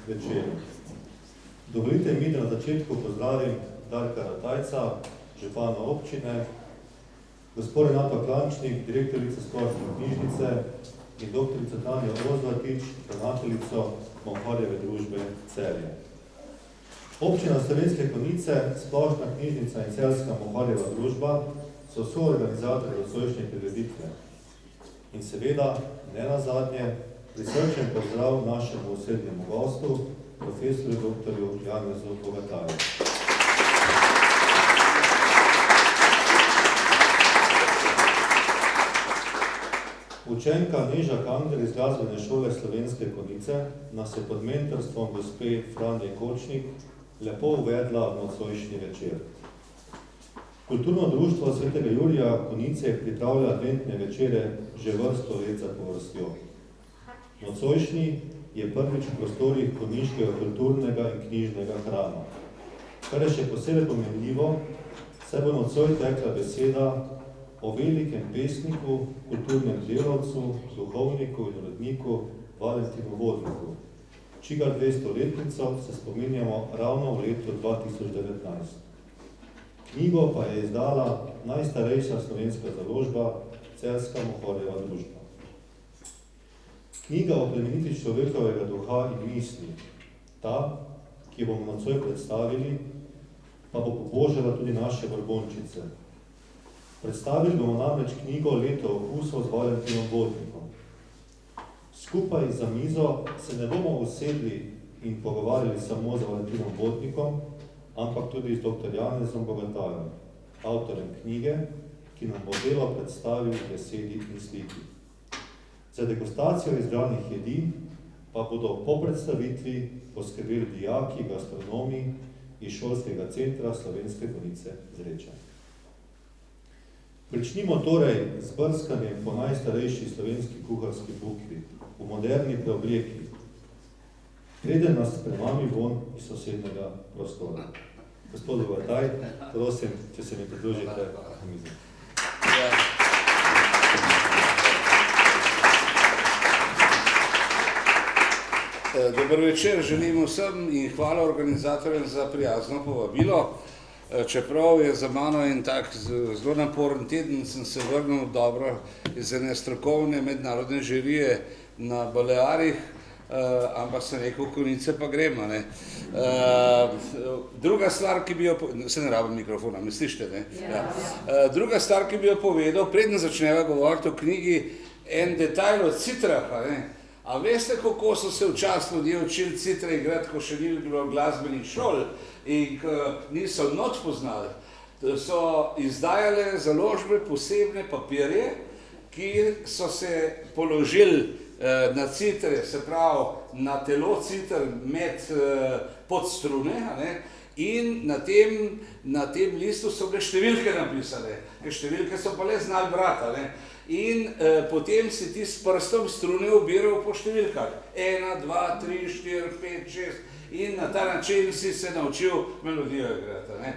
večeru. Dovolite mi, da na začetku pozdravim Darka Ratajca, župana občine, gospod Renato Klančnik, direktorica Splošne knjižnice in doktorica Tanja Ozvatič, ravnateljico Mohorjeve družbe Celje. Občina Slovenske Konjice, Splošna knjižnica in Celjska Mohorjeva družba so soorganizatorji nocojšnje prireditve. In seveda, ne nazadnje, prisrčen pozdrav našemu osrednjemu gostu, profesorju doktorju Janezu Bogataju. Učenka Neža Kangler iz Glasbene šole Slovenske Konjice nas je pod mentorstvom gospe Franje Kočnik lepo uvedla v nocojšnji večer. Kulturno društvo Svetega Jurija Konjice pripravlja adventne večere že vrsto let zapovrstjo. Nocojšnji je prvič v prostorih konjiškega kulturnega in knjižnega hrama. Kar je še posebej pomenljivo, se bo nocoj tekla beseda o velikem pesniku, kulturnem delavcu, duhovniku in uredniku Valentinu Vodniku, čigar 200-letnico se spominjamo ravno v letu 2019. Knjigo pa je izdala najstarejša slovenska založba Celjska Mohorjeva družba. Knjiga o plemeniti človekovega duha in misli, ta, ki jo bomo nocoj predstavili, pa bo pobožala tudi naše Vrbončice. Predstavili bomo namreč knjigo Leto okusov z Valentinom Vodnikom. Skupaj za mizo se ne bomo usedli in pogovarjali samo z Valentinom Vodnikom, ampak tudi z dr. Janezom Bogatajem, avtorem knjige, ki nam bo delo predstavil v besedi in sliki. Za degustacijo izbranih jedi pa bodo po predstavitvi poskrbeli dijaki, gastronomi iz šolskega centra Slovenske Konjice Zreče. Pričnimo torej z brskanjem po najstarejši slovenski kuharski bukvi, v moderni preobleki. Preden nas premami von iz sosednjega prostora. Gospod Bogataj, prosim, če se mi pridružite na mizi. Dober večer želim vsem in hvala organizatorjem za prijazno povabilo. Čeprav je za mano en tak zelo naporen teden, sem se vrnil dobro iz ene strokovne mednarodne žirije na Balearih, ampak sem rekel, Konjice pa gremo. Druga stvar, ki bi jo... Se ne rabim mikrofona, me slišite, ne? Ja. Druga stvar, ki bi jo povedal, preden začneva govoriti o knjigi, en detajl od citraha, ne? A veste, kako so se včasih ljudje učili citre igrati, ko še ni bilo glasbenih šol in niso not poznali? So izdajale založbe posebne papirje, ki so se položili na citre, se pravi na telo citr pod strune, in na tem listu so bile številke napisane, ker številke so pa le znali brati. In potem si ti s prstom strune obiral po številkah. 1, 2, 3, 4, 5, 6 in na ta način si se naučil melodijo igrati.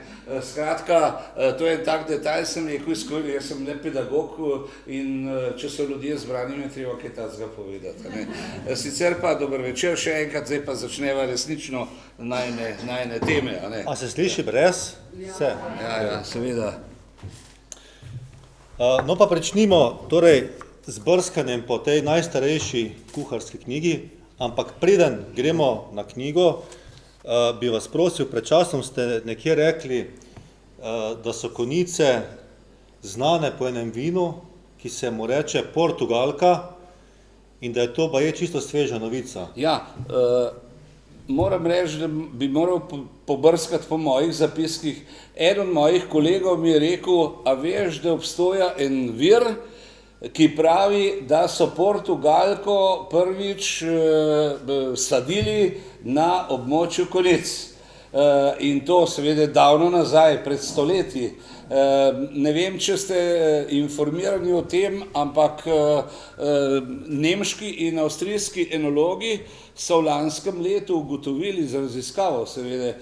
Skratka, to je en tak detalj, sem rekel, jaz sem le pedagog in če so ljudje zbrani, mi je treba kaj takega povedati. Sicer pa dober večer še enkrat, zdaj pa začneva resnično najne teme. A se sliši brez? Vse? Ja, seveda. No pa pričnimo torej z brskanjem po tej najstarejši kuharski knjigi, ampak preden gremo na knjigo, bi vas prosil, pred časom ste nekje rekli, da so Konjice znane po enem vinu, ki se mu reče Portugalka in da je to baje čisto sveža novica. Ja, moram reči, da bi moral pobrskati po mojih zapiskih. Eden od mojih kolegov mi je rekel, a veš, da obstoja en vir, ki pravi, da so Portugalko prvič sadili na območju Konjic. In to seveda davno nazaj, pred stoletji. Ne vem, če ste informirani o tem, ampak nemški in avstrijski enologi so v lanskem letu ugotovili z raziskavo, seveda,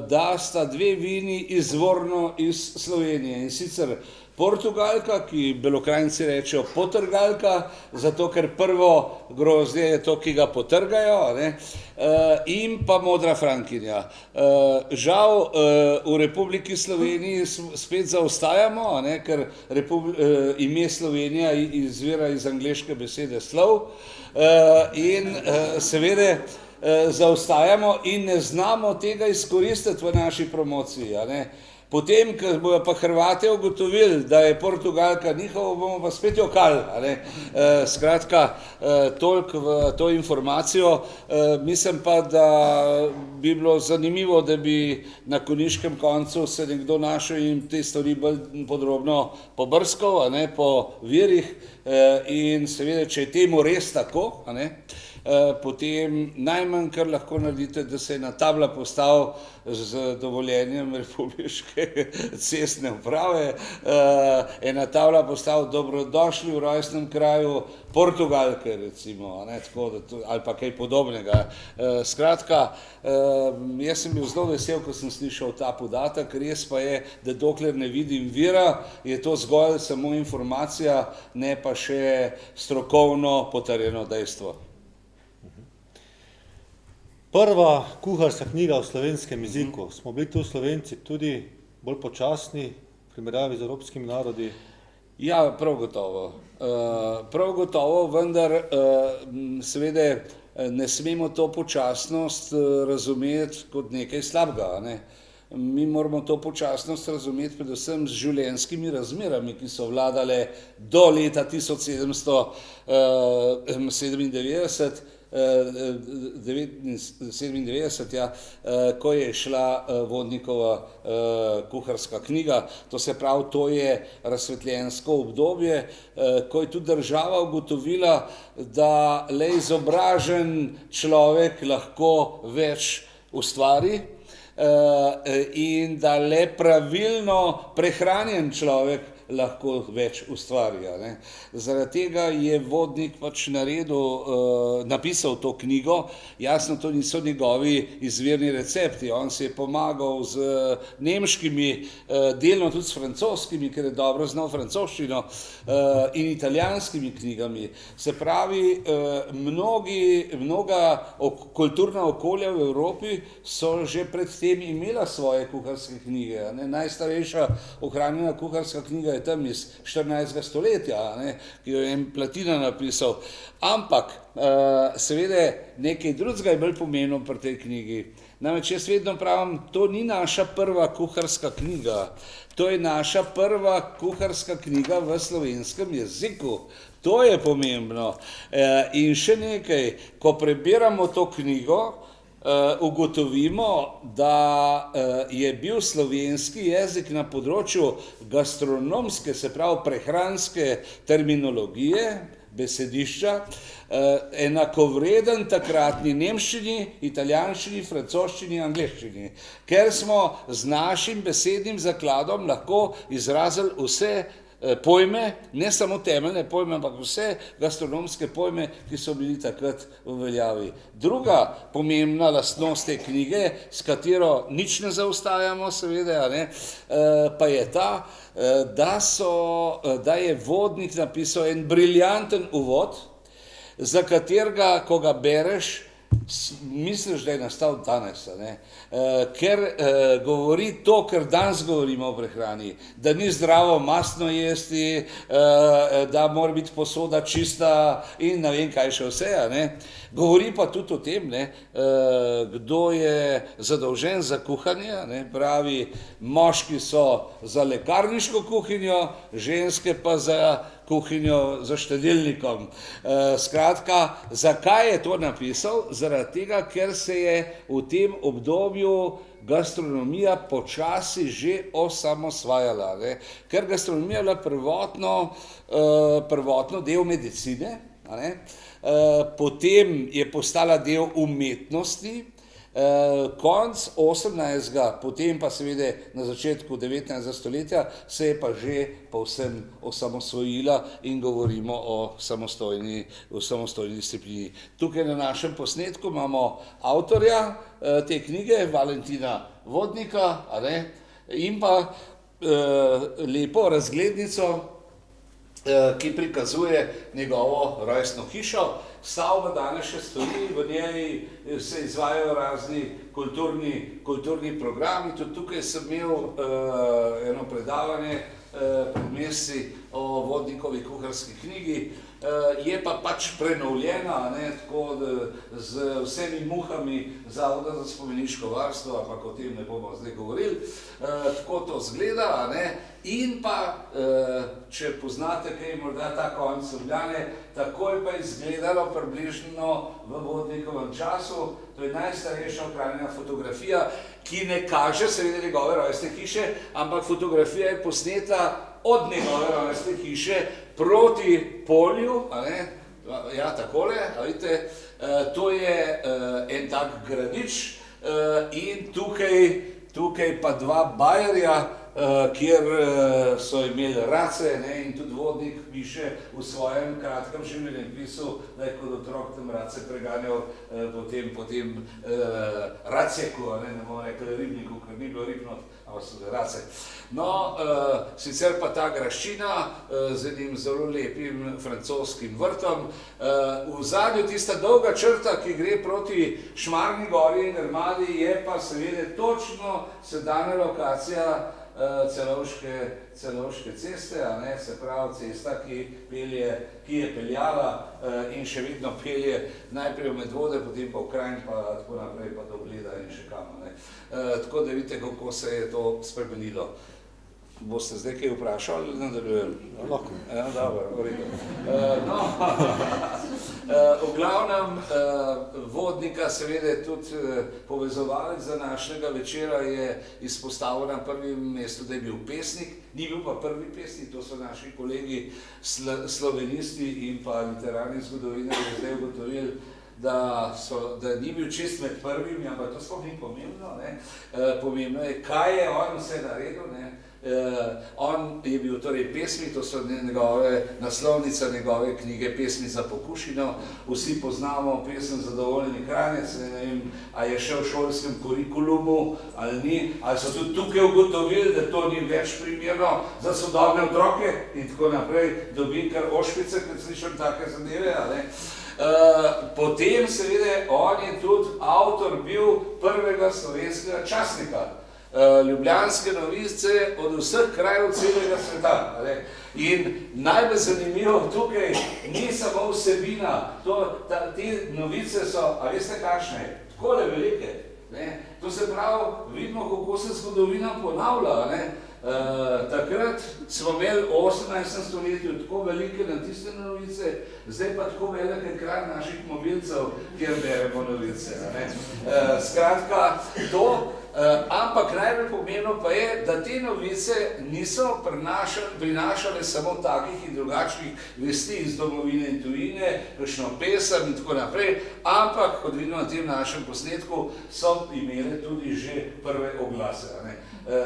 da sta dve vini izvorno iz Slovenije, in sicer Portugalka, ki Belokranjci rečejo potrgalka, zato ker prvo grozdje je to, ki ga potrgajo, ne? In pa Modra frankinja. Žal v Republiki Sloveniji spet zaostajamo, ne? Ker ime Slovenija izvira iz angleške besede slov, in seveda zaostajamo in ne znamo tega izkoristiti v naši promociji. Potem, ko bojo pa Hrvate ugotovili, da je Portugalka njihova, bomo pa spet jokali. Skratka, toliko v to informacijo. Mislim pa, da bi bilo zanimivo, da bi na Konjiškem koncu se nekdo našel in te stvari bolj podrobno pobrskal, po virih, in seveda, če je temu res tako, potem najmanj, kar lahko naredite, da se je na tabla postavil z dovoljenjem Republiške cestne uprave, ena tabla postavil dobrodošli v rojstnem kraju Portugalke, recimo, ali pa kaj podobnega. Skratka, jaz sem bil zelo vesel, ko sem slišal ta podatek, res pa je, da dokler ne vidim vira, je to zgolj samo informacija, ne pa še strokovno potrjeno dejstvo. Prva kuharska knjiga v slovenskem jeziku. Smo bili tu Slovenci tudi bolj počasni v primerjavi z evropskimi narodi? Ja, prav gotovo. Prav gotovo, vendar seveda ne smemo to počasnost razumeti kot nekaj slabega. Mi moramo to počasnost razumeti predvsem z življenjskimi razmerami, ki so vladale do leta 1797, ko je šla Vodnikova kuharska knjiga. To se pravi, to je razsvetljensko obdobje, ko je tudi država ugotovila, da le izobražen človek lahko več ustvari in da le pravilno prehranjen človek lahko več ustvarja. Zaradi tega je Vodnik pač napisal to knjigo. Jasno, to niso njegovi izvirni recepti. On se je pomagal z nemškimi, delno tudi s francoskimi, ker je dobro znal francoščino, in italijanskimi knjigami. Se pravi, mnoga kulturna okolja v Evropi so že predtem imela svoje kuharske knjige. Najstarejša ohranjena kuharska knjiga je tam iz 14. stoletja, ki jo je en Platina napisal. Ampak, seveda, nekaj drugega je bolj pomembno pri tej knjigi. Namreč jaz vedno pravim, to ni naša prva kuharska knjiga. To je naša prva kuharska knjiga v slovenskem jeziku. To je pomembno. In še nekaj, ko prebiramo to knjigo, ugotovimo, da je bil slovenski jezik na področju gastronomske, se pravi prehranske terminologije, besedišča, enakovreden takratni nemščini, italijanščini, francoščini, angleščini, ker smo z našim besednim zakladom lahko izrazili vse pojme, ne samo temeljne pojme, ampak vse gastronomske pojme, ki so bili takrat v veljavi. Druga pomembna lastnost te knjige, s katero nič ne zaostajamo, seveda, pa je ta, da je Vodnik napisal en briljanten uvod, za katerega, ko ga bereš, misliš, da je nastal danes, ker govori to, kar danes govorimo o prehrani, da ni zdravo mastno jesti, da mora biti posoda čista in ne vem kaj še vse. Govori pa tudi o tem, kdo je zadolžen za kuhanje, pravi, moški so za lekarniško kuhinjo, ženske pa za kuhinjo za štedilnikom. Skratka, zakaj je to napisal? Zaradi tega, ker se je v tem obdobju gastronomija počasi že osamosvajala. Ker gastronomija je bila prvotno del medicine, potem je postala del umetnosti, Konec 18., potem pa seveda na začetku 19. stoletja se je pa že povsem osamosvojila in govorimo o samostojni disciplini. Tukaj na našem posnetku imamo avtorja te knjige, Valentina Vodnika, in pa lepo razglednico, ki prikazuje njegovo rojstno hišo. Stavba danes še stoji, v njej se izvajajo razni kulturni programi. Tudi tukaj sem imel eno predavanje pred meseci o Vodnikovi kuharski knjigi. Je pa pač prenovljena, tako z vsemi muhami Zavoda za spomeniško varstvo, ampak o tem ne bomo zdaj govorili. Tako to zgleda, in pa, če poznate kaj, morda ta konec Ljubljane, takoj pa izgledalo približno v Vodnikovem času. To je najstarejša ohranjena fotografija, ki ne kaže seveda njegove rojstne hiše, ampak fotografija je posneta od njegove rojstne hiše proti polju, ja, takole, vidite, to je en tak gradič in tukaj pa dva bajerja, kjer so imeli race, in tudi Vodnik piše v svojem kratkem življenjepisu, da je kot otrok tam race preganjal potem raceku, ne bomo rekli ribniku, ker ni bilo ribno, ampak so race. No, sicer pa ta graščina z enim zelo lepim francoskim vrtom. V zadnju tista dolga črta, ki gre proti Šmarni gori in Grmadi, je pa seveda točno sedanja lokacija Celovške ceste, se pravi cesta, ki je peljala in še vedno pelje najprej v Medvode, potem pa v Kranj, pa tako naprej, pa do Bleda in še kam. Tako da vidite, kako se je to spremenilo. Boste zdaj kaj vprašali ali nadaljujem? Lahko. Ja, dobro, v redu. V glavnem Vodnika seveda tudi povezovalec za današnjega večera je izpostavil na prvem mestu, da je bil pesnik, ni bil pa prvi pesnik, to so naši kolegi slovenisti in pa literarni zgodovinarji zdaj ugotovili, da ni bil čist med prvimi, ampak to sploh ni pomembno. Pomembno je, kaj je on vse naredil. On je bil torej pesnik, to so naslovnica njegove knjige Pesmi za pokušino. Vsi poznamo pesem Zadovoljni Kranjec, ne vem, a je še v šolskem kurikulumu ali ni, ali so tudi tukaj ugotovili, da to ni več primerno za sodobne otroke in tako naprej, dobim kar ošpice, ker slišam take zadeve. Potem seveda on je tudi avtor bil prvega slovenskega časnika, Ljubljanske novice od vseh krajev celega sveta. In najbolj zanimivo tukaj ni samo vsebina, te novice so, a veste kakšne, takole velike. To se pravi, vidimo, kako se zgodovina ponavlja. Takrat smo imeli v 18. stoletju tako velike natisnjene novice, zdaj pa tako velik ekran naših mobilcev, kjer beremo novice. Skratka, to, ampak najbolj pomembno pa je, da te novice niso prinašale samo takih in drugačnih vesti iz domovine in tujine, kakšno pesem in tako naprej, ampak, kot vidimo na tem našem posnetku, so imele tudi že prve oglase.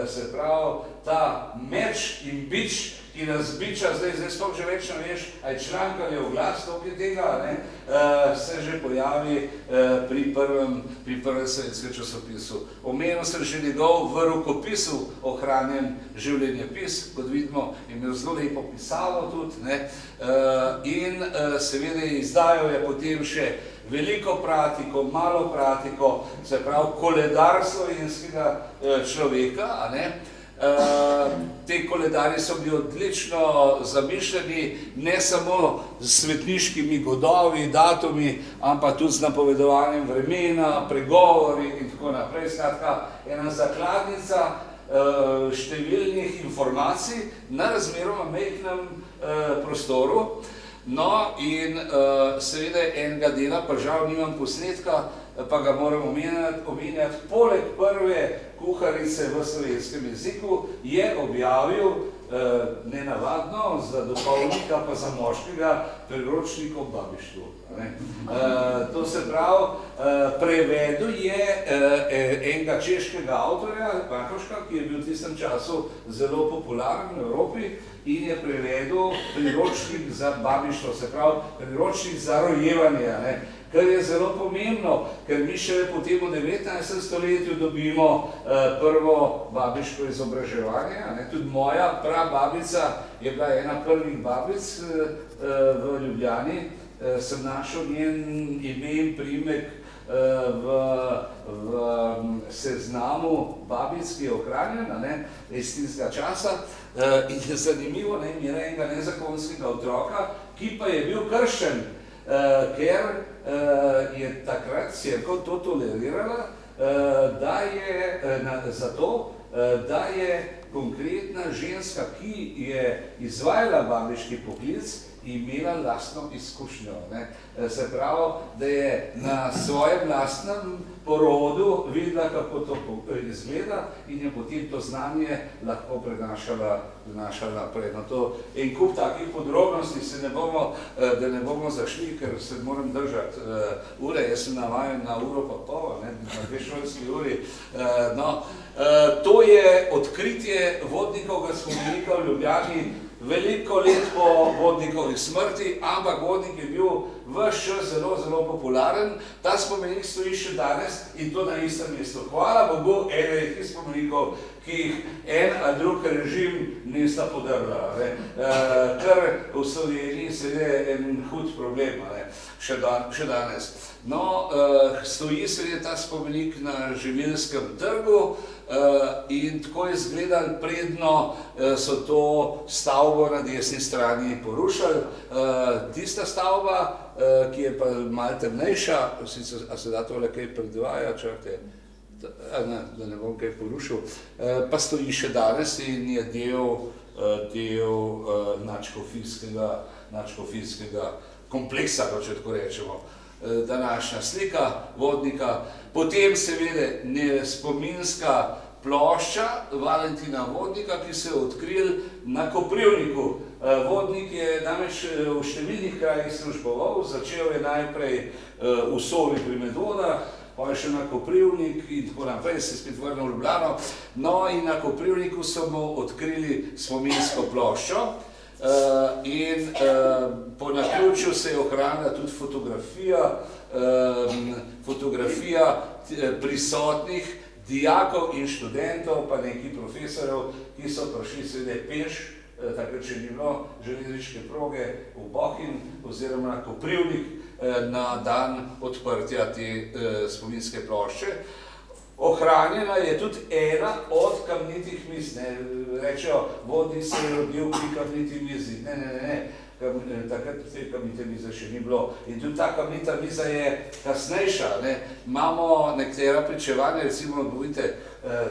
Se pravi, ta meč in bič, ki nas biča, zdaj sploh že več ne veš, a je članek ali oglas toliko tega, se že pojavi pri prvem sovjetskem časopisu. Omenil sem že njegov v rokopisu ohranjen življenjepis, kot vidimo, je imel zelo lepo pisalo tudi, in seveda izdajal je potem še veliko pratiko, malo pratiko, se pravi koledar slovenskega človeka. Te koledarji so bili odlično zamišljeni, ne samo s svetniškimi godovi, datumi, ampak tudi z napovedovanjem vremena, pregovori in tako naprej. Skratka, ena zakladnica številnih informacij na razmeroma majhnem prostoru. No, in seveda enega dela, pa žal nimam posnetka, pa ga moram omenjati, poleg prve kuharice v slovenskem jeziku je objavil nenavadno, za duhovnika pa za moškega priročnik o babištvu. To se pravi, prevedel je enega češkega avtorja, Vakoška, ki je bil v tistem času zelo popularen v Evropi in je prevedel priročnik za babištvo, se pravi priročnik za rojevanje, kar je zelo pomembno, ker mi še potem v 19. stoletju dobimo prvo babiško izobraževanje. Tudi moja prababica je bila ena prvih babic v Ljubljani, sem našel njen ime in priimek v seznamu babic, ki je ohranjen iz tistega časa. In je zanimivo, imela enega nezakonskega otroka, ki pa je bil kršen, ker je takrat cerkev to tolerirala, zato, da je konkretna ženska, ki je izvajala babiški poklic, imela lastno izkušnjo. Se pravi, da je na svojem lastnem porodu videla, kako to izgleda in je potem to znanje lahko prenašala naprej. To en kup takih podrobnosti, da ne bomo zašli, ker se moram držati ure. Jaz sem navajen na uro pa pol, na 2 šolski uri. To je odkritje vodnikovega spomenika v Ljubljani, veliko let po vodnikovi smrti, ampak vodnik je bil ves čas zelo, zelo popularen. Ta spomenik stoji še danes in to na istem mestu. Hvala Bogu, eden je tih spomenikov, ki jih en ali drug režim nista podrla. Kar v Sloveniji se je en hud problem, še danes. Stoji seveda ta spomenik na Živilskem trgu in tako je izgledal, predno so to stavbo na desni strani porušili. Tista stavba, ki je pa malo temnejša, a se da tole kaj predvaja, čakajte, da ne bom kaj porušil, pa stoji še danes in je del nadškofijskega kompleksa, če tako rečemo. Današnja slika vodnika, potem seveda spominska plošča Valentina Vodnika, ki se je odkril na Koprivniku. Vodnik je namreč v številnih krajih služboval, začel je najprej v Sovi pri Medvodah, pa je še na Koprivnik in tako naprej, se spet vrnil v Ljubljano. In na Koprivniku so mu odkrili spominsko ploščo. In po naključju se je ohranila tudi fotografija prisotnih dijakov in študentov, pa nekih profesorjev, ki so prišli seveda peš, takrat še ni bilo železniške proge, v Bohinj oziroma na Koprivnik na dan odprtja te spominske plošče. Ohranjena je tudi ena od kamnitih miz. Rečejo, vodnik se je rodil pri kamniti mizi. Ne. Takrat te kamnite mize še ni bilo. In tudi ta kamnita miza je kasnejša. Imamo nekatera pričevanja, recimo, govorite,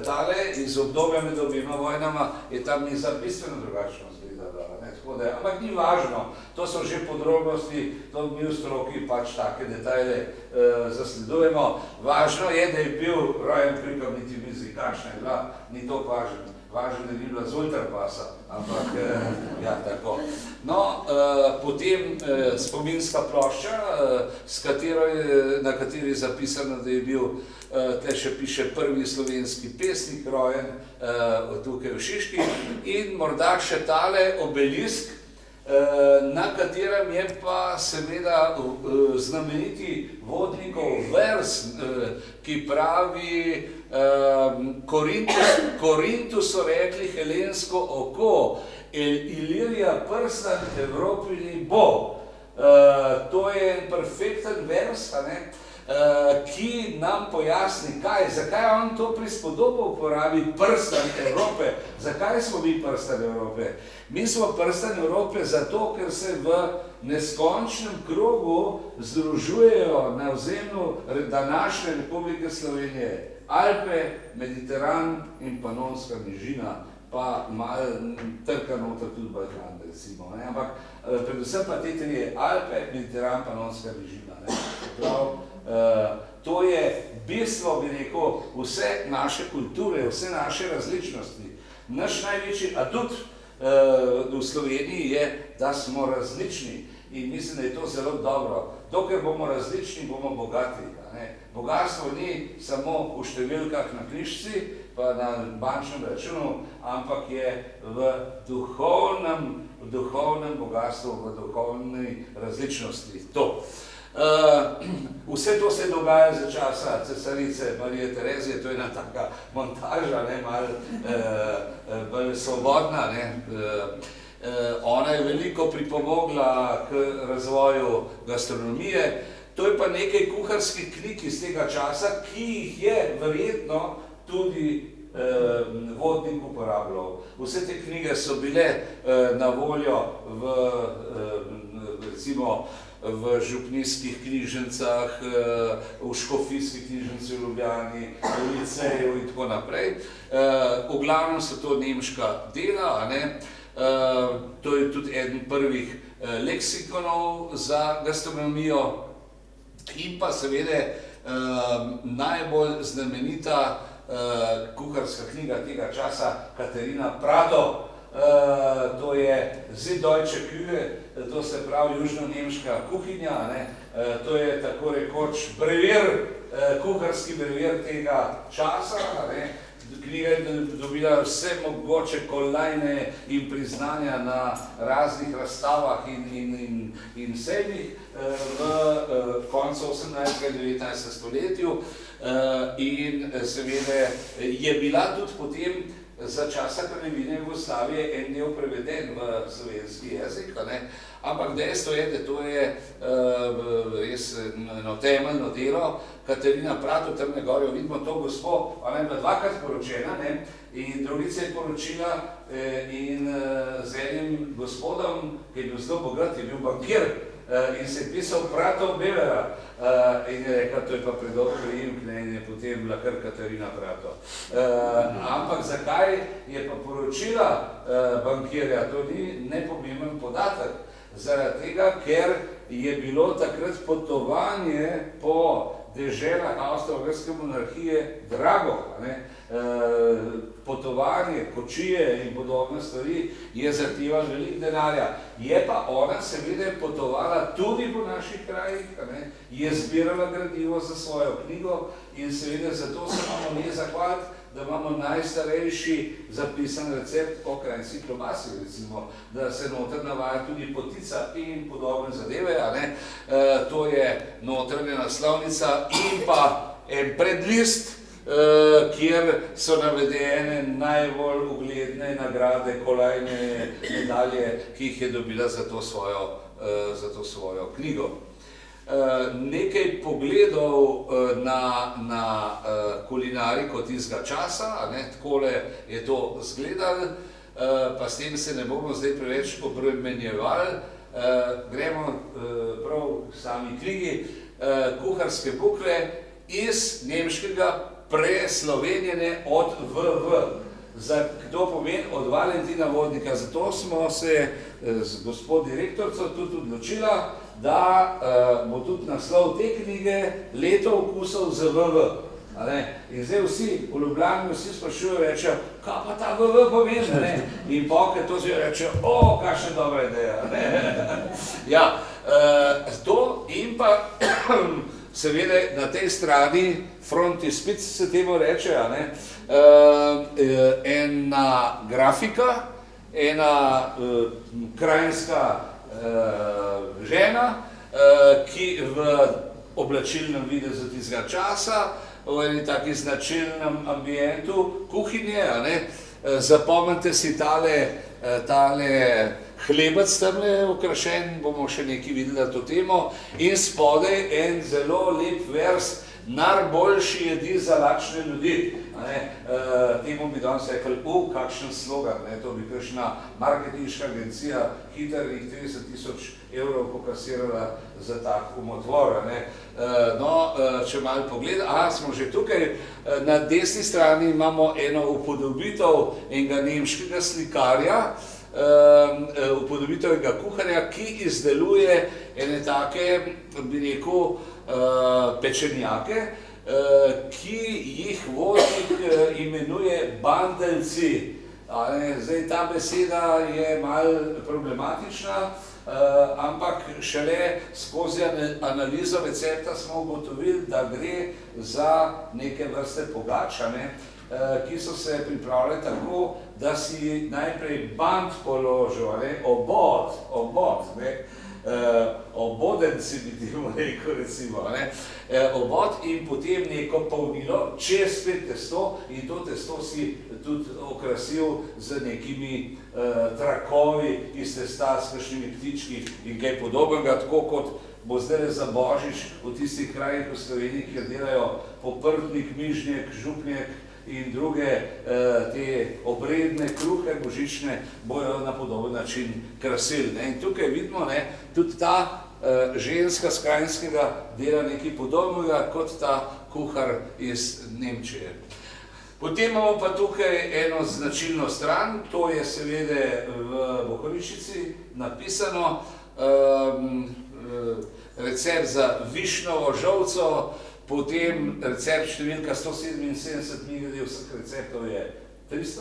tale iz obdobja med obima vojnama je ta miza bistveno drugačno izgledala. Ampak ni važno, to so že podrobnosti, to mi v stroki pač take detajle zasledujemo. Važno je, da je bil rojen pri kamniti mizi, kakšna je bila, ni to važno. Važno, da ni bila z ultrapasa, ampak ja, tako. Potem spominska plošča, na kateri je zapisano, da je bil, tle še piše, prvi slovenski pesnik rojen tukaj v Šiški in morda še tale obelisk, na katerem je pa seveda znameniti Vodnikov vers, ki pravi Korintu so rekli helensko oko, Ilirija prstan Evropini bo. To je en perfekten vers, ki nam pojasni, zakaj on to prispodobo uporabi prstan Evrope. Zakaj smo mi prstan Evrope? Mi smo prstan Evrope zato, ker se v neskončnem krogu združujejo na ozemlju današnje Republike Slovenije Alpe, Mediteran in Panonska nižina, pa malo trka noter tudi Balkan, recimo. Ampak predvsem pa te trije Alpe, Mediteran, Panonska nižina. To je bistvo, bi rekel, vse naše kulture, vse naše različnosti. Naš največji adut v Sloveniji je, da smo različni in mislim, da je to zelo dobro. Dokler bomo različni, bomo bogati. Bogatstvo ni samo v številkah na knjižci, pa na bančnem računu, ampak je v duhovnem bogatstvu, v duhovni različnosti. To. Vse to se dogaja za časa cesarice Marije Terezije, to je ena taka montaža, malo bolj svobodna. Ona je veliko pripomogla k razvoju gastronomije. To je pa nekaj kuharskih knjig iz tega časa, ki jih je verjetno tudi Vodnik uporabljal. Vse te knjige so bile na voljo recimo v župnijskih knjižnicah, v škofijskih knjižnici v Ljubljani, v liceju in tako naprej. V glavnem so to nemška dela, to je tudi eden prvih leksikonov za gastronomijo in pa seveda najbolj znamenita kuharska knjiga tega časa Katarina Prato. To je Süddeutsche Küche, to se pravi južno-nemška kuhinja. To je tako rekoč brevier, kuharski brevier tega časa. Knjiga je dobila vse mogoče kolajne in priznanja na raznih razstavah in sejmih v koncu 18. in 19. stoletju. In seveda je bila tudi potem za časa Kraljevine Jugoslavije en del preveden v slovenski jezik, ampak dejstvo je, da to je res eno temeljno delo. Katarina Prato, tam na gori vidimo to gospo, ona je bila dvakrat poročena in drugič se je poročila in z enim gospodom, ki je bil zelo bogat, je bil bankir in se je pisal Prato Bevera in je rekel, to je pa predolg priimek in je potem bila kar Katarina Prato. Ampak zakaj je pa poročila bankirja, to ni nepomemben podatek. Zaradi tega, ker je bilo takrat potovanje po deželah Avstro-Ogrske monarhije drago. Potovanje, kočije in podobne stvari je zahtevalo veliko denarja. Je pa ona seveda potovala tudi po naših krajih, je zbirala gradivo za svojo knjigo in seveda zato se imamo ne zahvaliti, da imamo najstarejši zapisan recept o krajinski klobasi, recimo, da se noter navaja tudi potica in podobne zadeve. To je notranja naslovnica in pa en predlist, kjer so navedene najbolj ugledne nagrade, kolajne, medalje, ki jih je dobila za to svojo knjigo. Nekaj pogledov na kulinariko tistega časa, takole je to izgledalo, pa s tem se ne bomo zdaj preveč obremenjevali. Gremo prav v sami knjigi, kuharske bukve iz nemškega preslovenjene od VV. To pomeni od Valentina Vodnika. Zato smo se z gospod direktorico tudi odločila, da bo tudi naslov te knjige Leto okusov z VV. In zdaj vsi v Ljubljani sprašujejo, rečejo, kaj pa ta VV pomeni? In pokaj to zjo rečejo, kakšna dobra ideja. Ja, to in pa seveda na tej strani frontispic se temu reče, ena grafika, ena krajinska žena, ki v oblačilnem videzu tistega časa, v enem takim značilnem ambientu kuhinje, zapomnite si tale hlebec tamle okrašen, bomo še nekaj videli na to temo, in spodaj en zelo lep vers, najboljši jedi za lačne ljudi. Temu bi danes rekli, kakšen slogan, to bi kakšna marketinška agencija hitrih 30.000 evrov pokasirala za tak umotvor. No, če malo pogledamo, smo že tukaj, na desni strani imamo eno upodobitev enega nemškega slikarja, upodobitev enega kuharja, ki izdeluje ene take, bi rekel, pečenjake, ki jih Vodnik imenuje bandeljci. Zdaj, ta beseda je malo problematična, ampak šele skozi analizo recepta smo ugotovili, da gre za neke vrste pogača, ki so se pripravljali tako, da si najprej band položil, obod, oboden si bi temu rekel, recimo, obod in potem neko polnilo, čez spet testo in to testo si tudi okrasil z nekimi trakovi iz testa, s kakšnimi ptički in kaj podobnega, tako kot bo zdaj za Božič v tistih krajih v Sloveniji, kjer delajo poprtnik, mižnjek, župnjek in druge te obredne kruhe božične bojo na podoben način krasili. In tukaj vidimo, tudi ta ženska z Krajinskega dela nekaj podobnega kot ta kuhar iz Nemčije. Potem imamo pa tukaj eno značilno stran, to je seveda v bohoričici napisano, recept za višnjovo žolco, potem recept številka 177, mi glede vseh receptov je 300,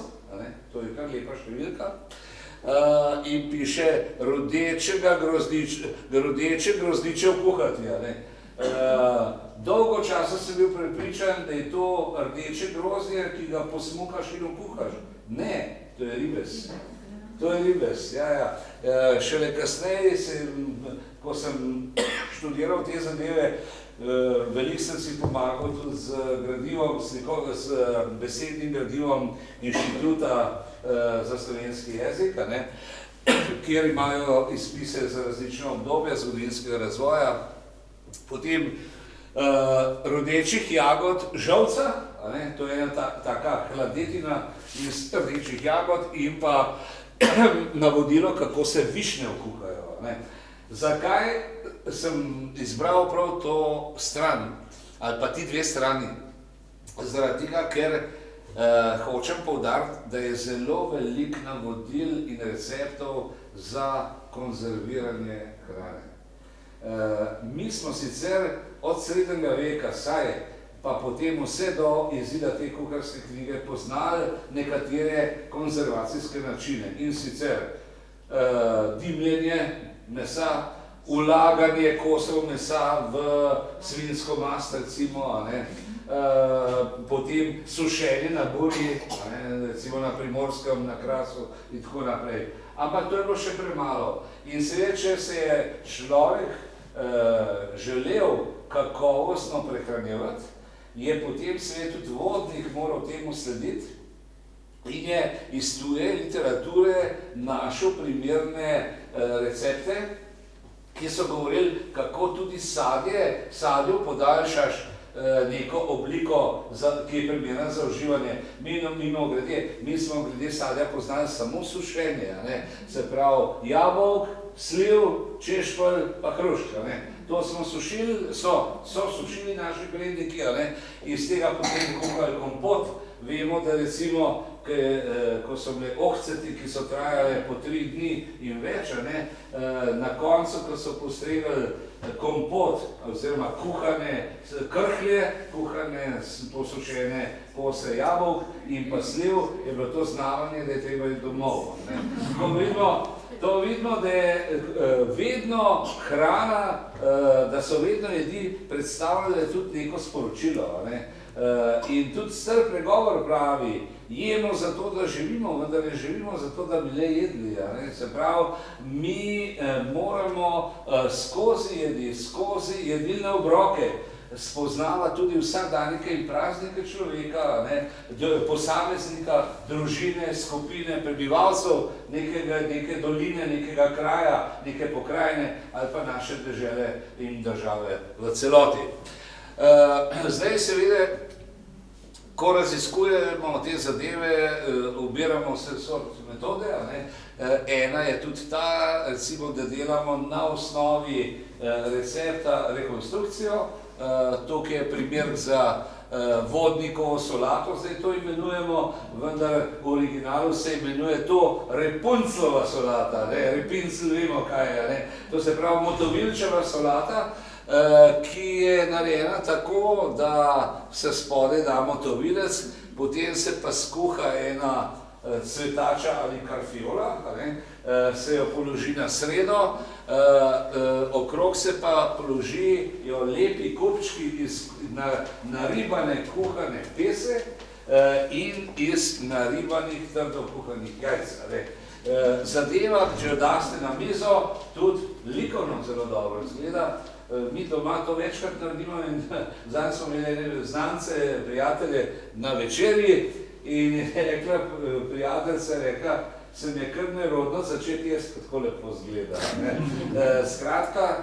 to je kar lepa številka, in piše rodeče grozdičev kuhati. Dolgo časa sem bil prepričan, da je to rdeče grozdje, ki ga posmukaš in okuhaš. Ne, to je ribes. To je ribes, ja. Šele kasneje, ko sem študiral te zadeve, veliko sem si pomagal tudi z gradivom, z besednim gradivom Inštituta za slovenski jezik, kjer imajo izpise za različne obdobja zgodovinskega razvoja. Potem rodečih jagod žolca, to je ena taka hladetina iz rdečih jagod in pa navodilo, kako se višnje kuhajo. Zakaj sem izbral prav to stran, ali pa ti dve strani? Zaradi tega, ker hočem poudariti, da je zelo veliko navodil in receptov za konzerviranje hrane. Mi smo sicer od srednjega veka, saj pa potem vse do izida te kuharske knjige poznali nekatere konzervacijske načine, in sicer dimljenje mesa, vlaganje kosov mesa v svinjsko mast, recimo, potem sušenje na burji, recimo na Primorskem, na Krasu in tako naprej. Ampak to je bilo še premalo. In seveda, če se je človek želel kakovostno prehranjevati, je potem seveda tudi vodnik moral temu slediti in je iz tuje literature našel primerne recepte, ki so govorili, kako tudi sadju podaljšaš neko obliko, ki je primerna za uživanje. Mi smo glede sadja poznali samo sušenje, se pravi jabolk, sliv, češpelj pa hrušk. To smo sušili, so sušili naši predniki, iz tega potem kuhali kompot. Vemo, da recimo, ko so bile ohceti, ki so trajale po 3 dni in več, na koncu, ko so postregali kompot oziroma kuhane krhlje, kuhane posušene kose jabolk in pa sliv, je bilo to znamenje, da je treba iti domov. To vidimo, da je vedno hrana, da so vedno jedi predstavljale tudi neko sporočilo. In tudi star pregovor pravi, jemo zato, da živimo, vendar ne živimo zato, da bi le jedli. Se pravi, mi moramo skozi jedi, skozi jedilne obroke spoznava tudi vsakdanjike in praznike človeka, posameznika, družine, skupine, prebivalcev neke doline, nekega kraja, neke pokrajine ali pa naše dežele in države v celoti. Zdaj seveda, ko raziskujemo te zadeve, ubiramo vse sorte metode. Ena je tudi ta, recimo, da delamo na osnovi recepta rekonstrukcijo. Tukaj je primer za vodnikovo solato, zdaj to imenujemo, vendar v originalu se imenuje to Rapunzelova solata. Rapunzel vemo, kaj je. To se pravi motovilčeva solata, ki je narejena tako, da se spodaj da motovilec, potem se pa skuha ena cvetača ali karfiola, se jo položi na sredo, okrog se pa položijo lepi kupčki iz naribane kuhane pese in iz naribanih trdo kuhanih jajc. Zadeva, če jo daste na mizo, tudi likovno zelo dobro izgleda. Mi doma to večkrat naredimo in zdaj smo imeli znance, prijatelje na večerji in je rekla, prijateljica je rekla, se mi je kar nerodno začeti jesti, kako lepo zgleda. Skratka,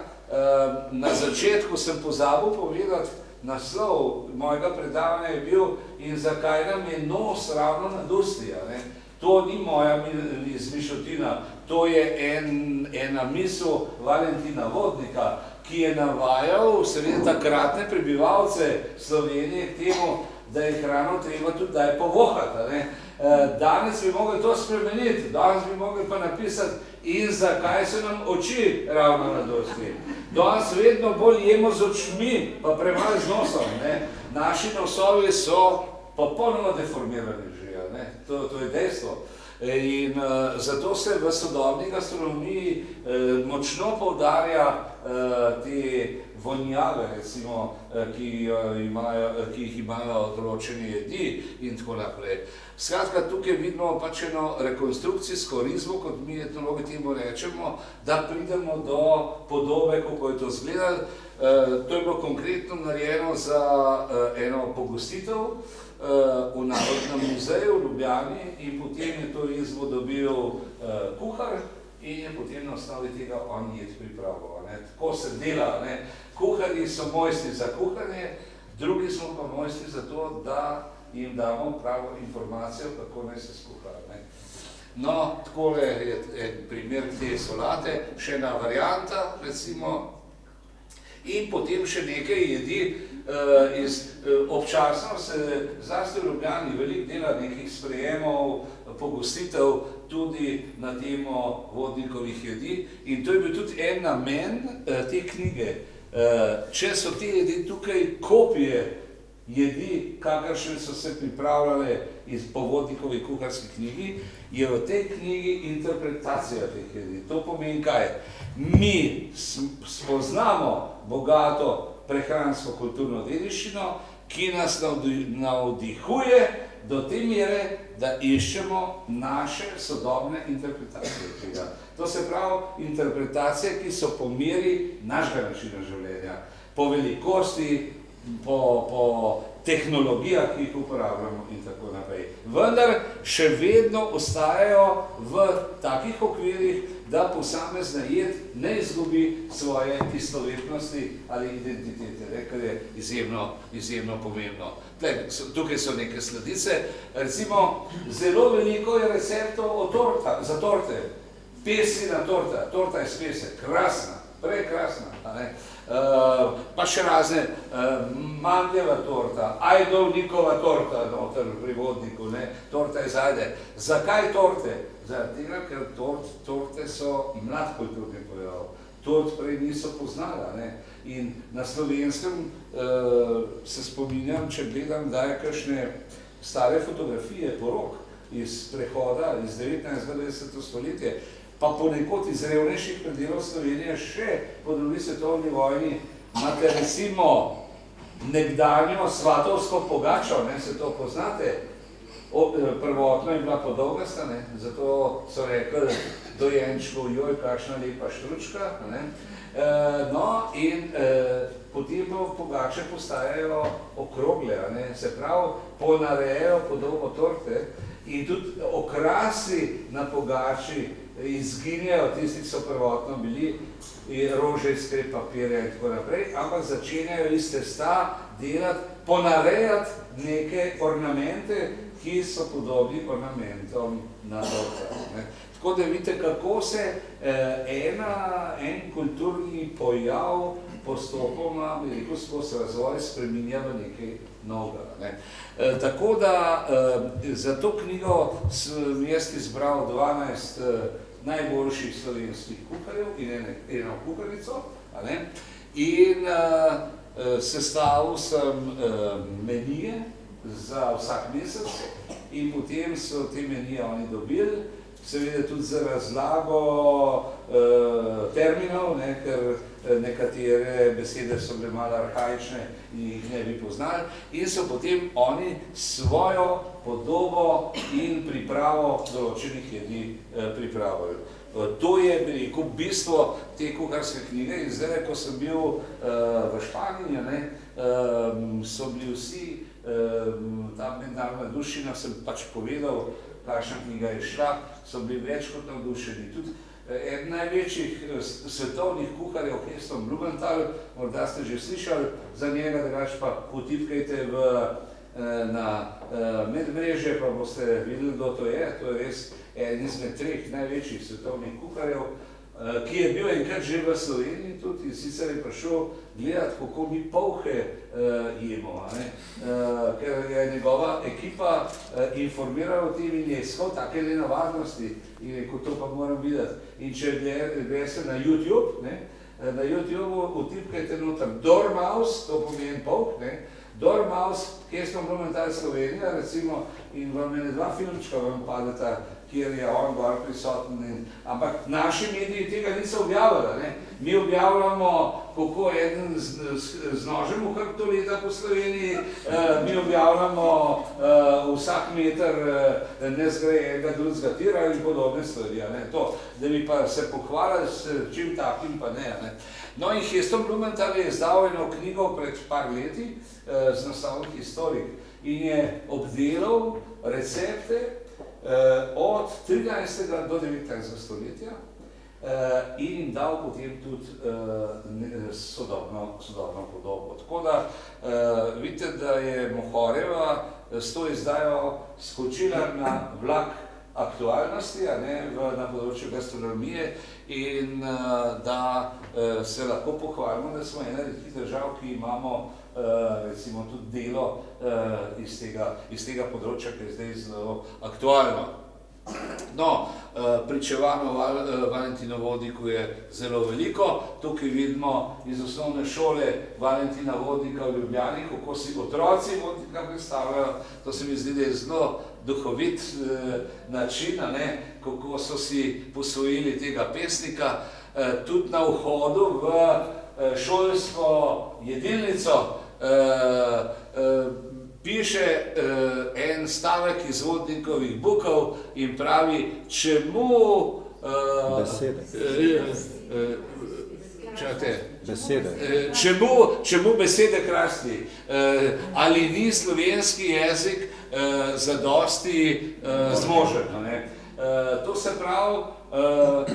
na začetku sem pozabil povedati, naslov mojega predavanja je bil in zakaj nam je nos ravno nad usti. To ni moja izmišljotina, to je ena misel Valentina Vodnika, ki je navajal seveda takratne prebivalce Slovenije k temu, da je hrano treba tudi daj povohati. Danes bi mogli to spremeniti, danes bi mogli pa napisati in zakaj so nam oči ravno nad usti. Danes vedno bolj jemo z očmi, pa premalo z nosom. Naši nosovi so popolnoma deformirani že, to je dejstvo. In zato se v sodobni gastronomiji močno poudarja te vonjave, recimo, ki jih imajo določeni jedi in tako naprej. Skratka, tukaj vidimo pač eno rekonstrukcijsko rizmo, kot mi etnologi temu rečemo, da pridemo do podobe, kako je to izgledalo. To je bilo konkretno narejeno za eno pogostitev v Narodnem muzeju v Ljubljani in potem je to rizmo dobil kuhar in je potem na osnovi tega on jed pripravil. Tako se dela. Kuharji so mojstri za kuhanje, drugi smo pa mojstri za to, da jim damo pravo informacijo, kako naj se skuha. No, takole je primer te solate, še ena varianta, recimo, in potem še nekaj jedi. Občasno se zlasti v Ljubljani veliko dela nekih sprejemov, pogostitev tudi na temo Vodnikovih jedi in to je bil tudi en namen te knjige. Če so te jedi tukaj kopije jedi, kakršne so se pripravljale po Vodnikovi kuharski knjigi, je v tej knjigi interpretacija teh jedi. To pomeni kaj? Mi spoznamo bogato prehransko kulturno dediščino, ki nas navdihuje do te mere, da iščemo naše sodobne interpretacije tega. To se pravi interpretacije, ki so po meri našega načina življenja, po velikosti, po tehnologijah, ki jih uporabljamo in tako naprej. Vendar še vedno ostajajo v takih okvirih, da posamezna jed ne izgubi svoje istovetnosti ali identitete, kar je izjemno pomembno. Tukaj so neke sladice. Recimo, zelo veliko je receptov za torte. Pesina torta, torta iz pese, krasna, prekrasna. Pa še razne mandljeva torta, ajdovnikova torta, noter pri Vodniku, torta iz ajde. Zakaj torte? Zaradi tega, ker torte so mlad kulturni pojav. Tort prej niso poznala. In na Slovenskem se spominjam, če gledam, da je kakšne stare fotografije porok iz prehoda, iz 19. stoletje, pa ponekod iz revnejših predelov Slovenije še po drugi svetovni vojni imate recimo nekdanjo svatovsko pogačo, se to poznate, prvotno je bila podolgasta, zato so rekli dojenčku, joj, kakšna lepa štručka. No in potem pogače postajajo okrogle, se pravi, ponarejajo podobo torte in tudi okrasi na pogači izginjajo, tisti, ki so prvotno bili, rože iz krep papirja in tako naprej, ampak začenjajo iz testa delati, ponarejati neke ornamente, ki so podobni ornamentom na tortah. Tako da vidite, kako se en kulturni pojav postopoma, skozi razvoj spreminja v nekaj novega. Tako da za to knjigo sem jaz izbral 12 najboljših slovenskih kuharjev in eno kuharico in sestavil sem menije za vsak mesec in potem so te menije oni dobili, seveda tudi za razlago terminov, ne, ker nekatere besede so bile malo arhaične in jih ne bi poznali in so potem oni svojo podobo in pripravo določenih jedi pripravili. To je, bi rekel, bistvo te kuharske knjige in zdaj, ko sem bil v Španiji, ne, so bili vsi tam mednarodna navdušenja, sem pač povedal, kakšna knjiga je šla, so bili več kot navdušeni. Tudi eden največjih svetovnih kuharjev, Heston Blumenthal, morda ste že slišali za njega, drugače pa potipkajte na medmrežje, pa boste videli, kdo to je. To je res eden izmed 3 največjih svetovnih kuharjev, ki je bil enkrat že v Sloveniji tudi in sicer je prišel gledati, kako mi polhe jemo, ker je njegova ekipa informirala o tem in je iskal take nenavadnosti in rekel, to pa moram videti. In če greste na YouTube, na YouTubeu vtipkajte noter Dormouse, to pomeni polh, Dormouse, Heston Blumenthal Slovenija, recimo, in vam ene 2 filmčka vam padeta, kjer je on gor prisoten. Ampak naši mediji tega niso objavili. Mi objavljamo, kako eden z nožem v hrbtu leta po Sloveniji, mi objavljamo vsak meter nezgrajenega drugega tira in podobne stvari. To, da bi pa se pohvalili s čim takim, pa ne. No in Heston Blumenthal je izdal eno knjigo pred par leti z naslovom Historik in je obdelal recepte od 13. do 19. stoletja in jim dal potem tudi sodobno podobo. Tako da vidite, da je Mohorjeva s to izdajo skočila na vlak aktualnosti na področju gastronomije in da se lahko pohvalimo, da smo ena redkih držav, ki imamo recimo tudi delo iz tega področja, ki je zdaj zelo aktualno. No, pričevanj o Valentinu Vodniku je zelo veliko. Tukaj vidimo iz osnovne šole Valentina Vodnika v Ljubljani, kako si otroci Vodnika predstavljajo. To se mi zdi, da je zelo duhovit način, kako so si posvojili tega pesnika. Tudi na vhodu v šolsko jedilnico piše en stavek iz Vodnikovih bukov in pravi, čemu čemu besede krasti, ali ni slovenski jezik zadosti zmožen. To se pravi,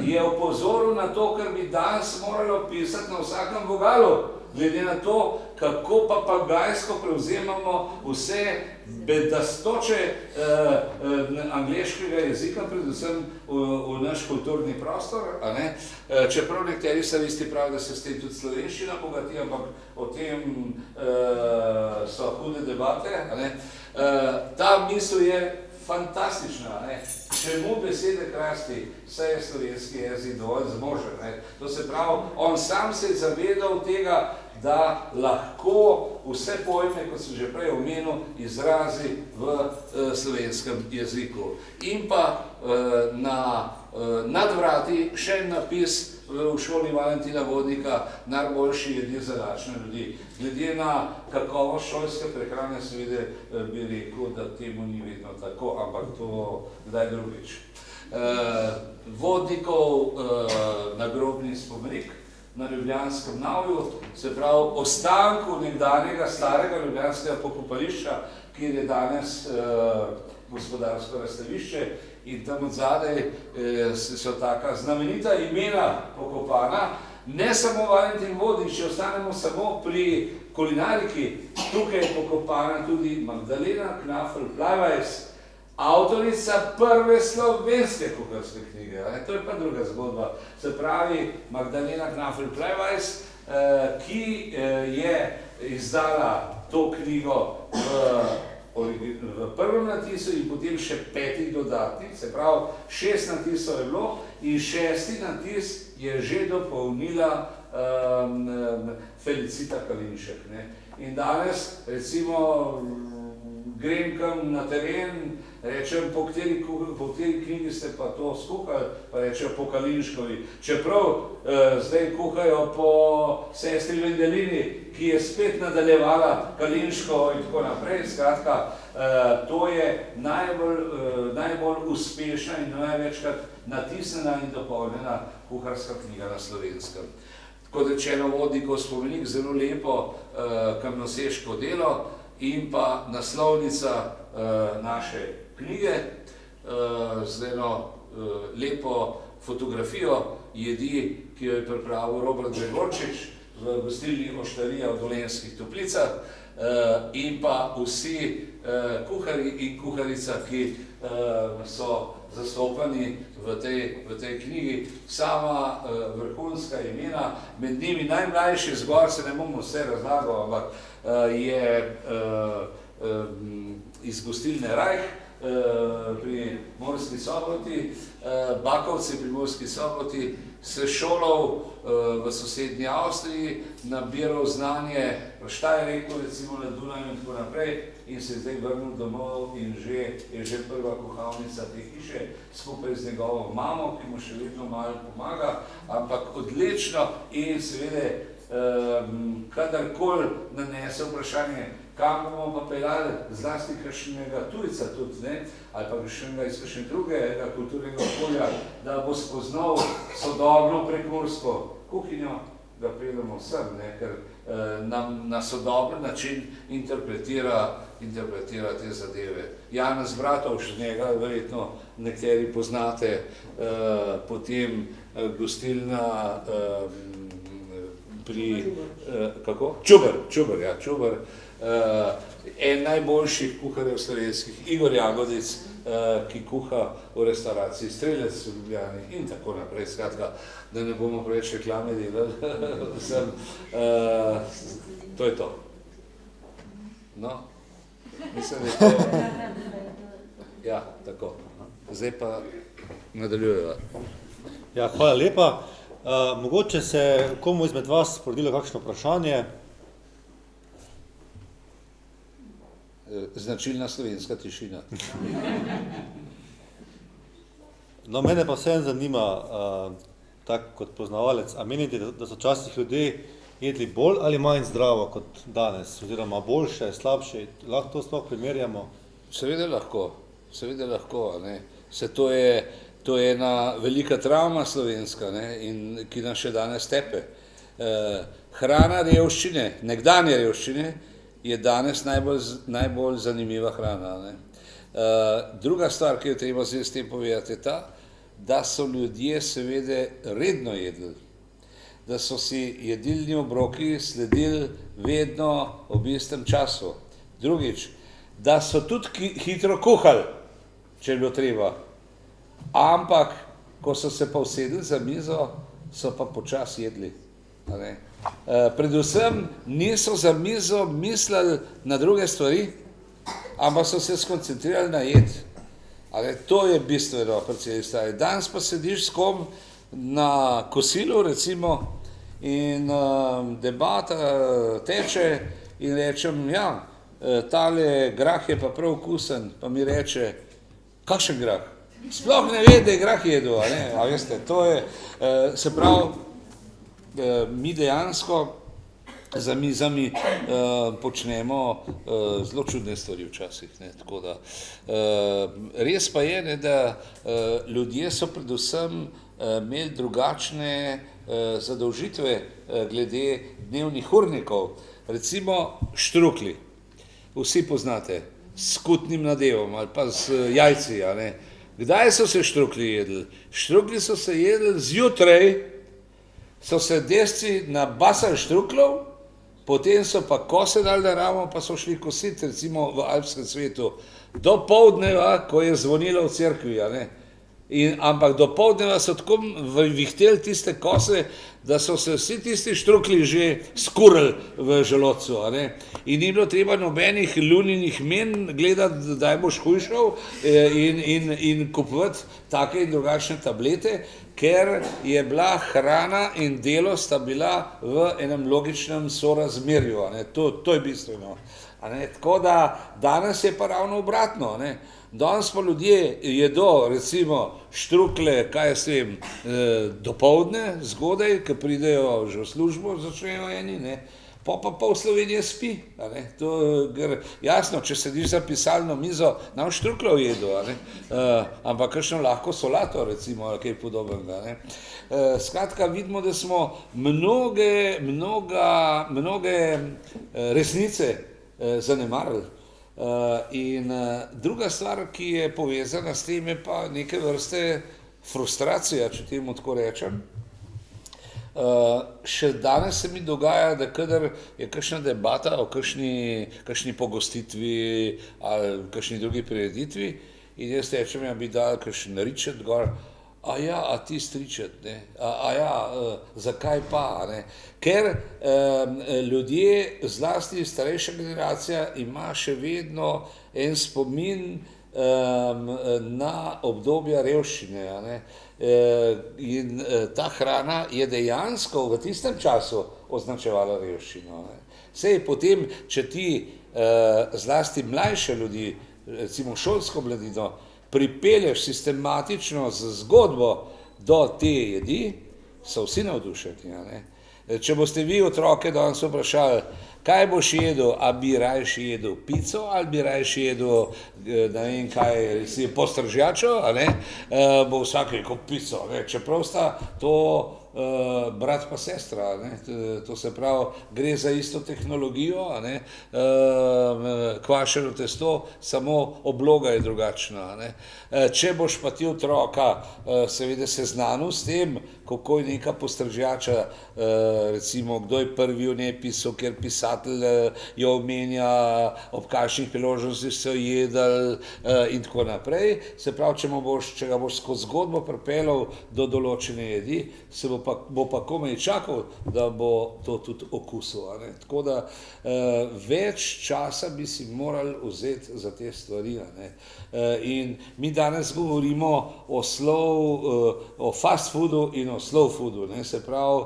je opozoril na to, kar bi danes moralo pisati na vsakem vogalu, glede na to, kako papagajsko prevzemamo vse bedastoče angleškega jezika, predvsem v naš kulturni prostor. Čeprav nekateri slavisti pravijo, da se s tem tudi slovenščina bogati, ampak o tem so hude debate. Ta misel je fantastična. Čemu besede krasti, saj je slovenski jezik dovolj zmožen. To se pravi, on sam se je zavedal tega, da lahko vse pojme, kot sem že prej omenil, izrazi v slovenskem jeziku. In pa nad vrati še en napis v šoli Valentina Vodnika, najboljši jedi za lačne ljudi. Glede na kakovost šolske prehrane seveda bi rekel, da temu ni vedno tako, ampak to kdaj drugič. Vodnikov nagrobni spomenik na Ljubljanskem navju, se pravi ostanku nekdanjega starega ljubljanskega pokopališča, kjer je danes gospodarsko razstavišče in tam odzadaj so taka znamenita imena pokopana. Ne samo Valentin Vodnik, če ostanemo samo pri kulinariki, tukaj je pokopana tudi Magdalena Knafl-Plajvajs, avtorica prve slovenske kuharske knjige. To je pa druga zgodba. Se pravi, Magdalena Knafl-Plajvajs, ki je izdala to knjigo v prvem natisu in potem še 5 dodatnih, se pravi 6 natisov je bilo in 6. natis je že dopolnila Felicita Kalinšek. In danes, recimo, grem kam na teren, rečem, po kateri knjigi ste pa to skuhali, pa rečejo po Kalinškovi. Čeprav zdaj kuhajo po sestri Vendelini, ki je spet nadaljevala Kalinško in tako naprej. Skratka, to je najbolj uspešna in največkrat natisnjena in dopolnjena kuharska knjiga na Slovenskem. Kot rečeno, Vodnikov spomenik, zelo lepo kamnoseško delo in pa naslovnica naše knjige z eno lepo fotografijo jedi, ki jo je pripravil Robert Gregorčič v gostilni Oštarija v Dolenjskih Toplicah in pa vsi kuharji in kuharica, ki so zastopani v tej knjigi, sama vrhunska imena, med njimi najmlajši zgor, se ne bomo vse razlagal, ampak je iz gostilne Rajh pri Murski Soboti, Bakovci pri Murski Soboti, se šolal v sosednji Avstriji, nabiral znanje v Štajerku, recimo na Dunaju in tako naprej, in se je zdaj vrnil domov in je že prva kuhalnica te hiše, skupaj z njegovo mamo, ki mu še vedno malo pomaga, ampak odlično in seveda kadarkoli nanese vprašanje, kam bomo pa peljali zlasti kakšnega tujca tudi, ali pa iz kakšnega drugega kulturnega okolja, da bo spoznal sodobno prekmursko kuhinjo, da peljemo sem, ker nam na sodoben način interpretira te zadeve. Janez Bratovš, njega verjetno nekateri poznate, potem gostilna pri, kako? Čuber, en najboljših kuharjev slovenskih, Igor Jagodic, ki kuha v restauraciji Strelec v Ljubljani in tako naprej, skratka, da ne bomo preveč reklame delali, to je to. No, mislim, da je to. Ja, tako. Zdaj pa nadaljujejo. Ja, hvala lepa. Mogoče se komu izmed vas porodilo kakšno vprašanje? Značilna slovenska tišina. No, mene pa vseeno zanima, tako kot poznavalec, a menite, da so včasih ljudje jedli bolj ali manj zdravo kot danes, oziroma boljše, slabše, lahko to sploh primerjamo? Seveda lahko, ne. Se to je ena velika travma slovenska, ne, in ki nas še danes tepe. Hrana revščine, nekdanje revščine, je danes najbolj zanimiva hrana, ne. Druga stvar, ki jo treba zdaj s tem povedati, je ta, da so ljudje seveda redno jedli, da so si jedilni obroki sledili vedno ob istem času. Drugič, da so tudi hitro kuhali, če je bilo treba, ampak ko so se pa usedli za mizo, so pa počasi jedli. Predvsem niso za mizo mislili na druge stvari, ampak so se skoncentrirali na jed. To je bistveno pri celi stvari. Danes pa sediš s kom na kosilu, recimo, in debata teče in rečem, ja, tale grah je pa prav okusen, pa mi reče, kakšen grah? Sploh ne ve, da je grah jedel, a veste, to je, se pravi, mi dejansko za mizami počnemo zelo čudne stvari včasih, tako da res pa je, da ljudje so predvsem imeli drugačne zadolžitve glede dnevnih urnikov, recimo štrukli, vsi poznate, s skutnim nadevom ali pa z jajci, Kdaj so se štrukli jedli? Štrukli so se jedli zjutraj, so se desci nabasali štruklov, potem so pa kose dali na ramo, pa so šli kositi, recimo v alpskem svetu, do poldneva, ko je zvonilo v cerkvi, ampak do poldneva so tako vihteli tiste kose, da so se vsi tisti štrukli že skurili v želodcu, in ni bilo treba nobenih luninih men gledati, da boš hujšal in kupovati take in drugačne tablete, ker je bila hrana in delo sta bila v enem logičnem sorazmerju, to je bistveno. A ne? Tako da danes je pa ravno obratno. Ne? Danes pa ljudje jedo recimo štrukle, kaj jaz vem, dopoldne, zgodaj, ko pridejo že v službo, začnejo eni, ne? Pa pol Slovenije spi. A ne? Jasno, če sediš za pisalno mizo, nam štruklov jedo, a ne? Ampak kakšno lahko solato, recimo, ali kaj podobnega. Ne? Skratka, vidimo, da smo mnoge resnice zanemarili. In druga stvar, ki je povezana s tem, je pa neke vrste frustracija, če temu tako rečem. Še danes se mi dogaja, da kadar je kakšna debata o kakšni pogostitvi ali kakšni drugi prireditvi in jaz rečem, ja bi dal kakšen ričet gor, a ja, a ti stričet, ne, zakaj pa, ne, ker ljudje, zlasti starejša generacija, ima še vedno en spomin na obdobja revščine, a ne. In ta hrana je dejansko v tistem času označevala revščino. Sej potem, če ti zlasti mlajše ljudi, recimo šolsko mladino, pripelješ sistematično z zgodbo do te jedi, so vsi navdušeni. Če boste vi otroke danes vprašali, kaj boš jedel, a bi rajši jedel pico ali bi rajši jedel, ne vem kaj, si postržjačo, a ne, bo vsak rekel pico, ne, čeprav sta to brat pa sestra, ne, to se pravi, gre za isto tehnologijo, a ne, kvašeno testo, samo obloga je drugačna, a ne. Če boš pa ti otroka seveda seznanil s tem, kako je neka postržjača, recimo, kdo je prvi v njej pisal, ker pisatelj jo omenja, ob kakšnih priložnostih so jedli in tako naprej. Se pravi, če ga boš skozi zgodbo pripeljal do določene jedi, se bo pa komaj čakal, da bo to tudi okusil. Tako da več časa bi si morali vzeti za te stvari. In mi danes govorimo o fast foodu in o slow foodu, se pravi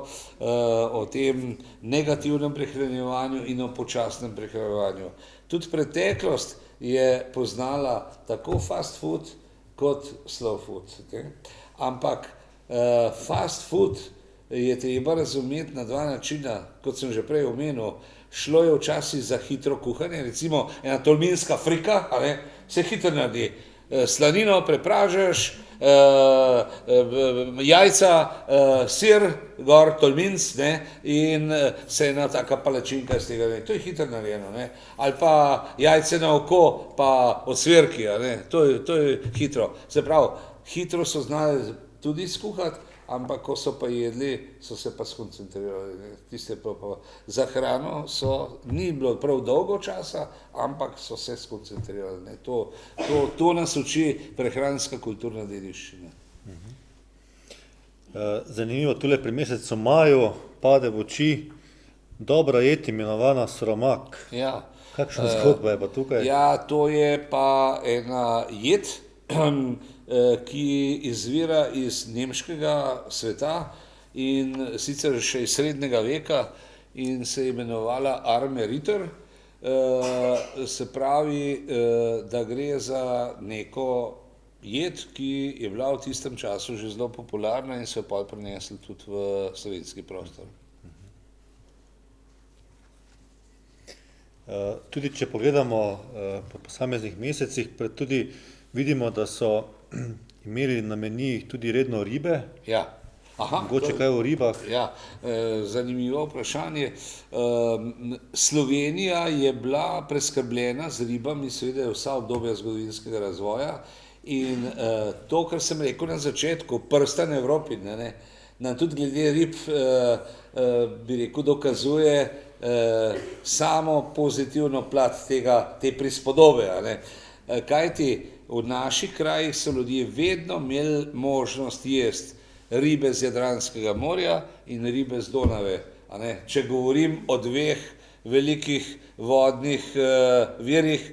o tem negativnem prehranjevanju in o počasnem prehranjevanju. Tudi preteklost je poznala tako fast food kot slow food. Ampak fast food je treba razumeti na dva načina, kot sem že prej omenil. Šlo je včasih za hitro kuhanje, recimo ena tolminska frika, se hitro naredi. Slanino prepražeš, jajca, sir, gor, tolminc, in se ena taka palačinka iz tega, to je hitro narejeno. Ali pa jajce na oko, pa ocvirki, to je hitro. Se pravi, hitro so znali tudi skuhati, ampak ko so pa jedli, so se pa skoncentrirali. Tiste pa za hrano ni bilo prav dolgo časa, ampak so se skoncentrirali. To nas uči prehranska kulturna dediščina. Zanimivo, tule pri mesecu maju pade v oči dobra jed imenovana soromak. Ja. Kakšna zgodba je pa tukaj? Ja, to je pa ena jed, ki izvira iz nemškega sveta in sicer še iz srednjega veka in se je imenovala Arme Ritter. Se pravi, da gre za neko jed, ki je bila v tistem času že zelo popularna in so jo potem prinesli tudi v slovenski prostor. Tudi če pogledamo po posameznih mesecih, tudi vidimo, da so imeli na menijih tudi redno ribe. Ja. Aha, mogoče kaj o ribah? Ja, zanimivo vprašanje. Slovenija je bila preskrbljena z ribami, seveda je vsa obdobja zgodovinskega razvoja in to, kar sem rekel na začetku, prstan Evropi, nam tudi glede rib, bi rekel, dokazuje samo pozitivno plat te prispodobe. Kajti v naših krajih so ljudje vedno imeli možnost jesti ribe z Jadranskega morja in ribe z Donave. Če govorim o dveh velikih vodnih virih,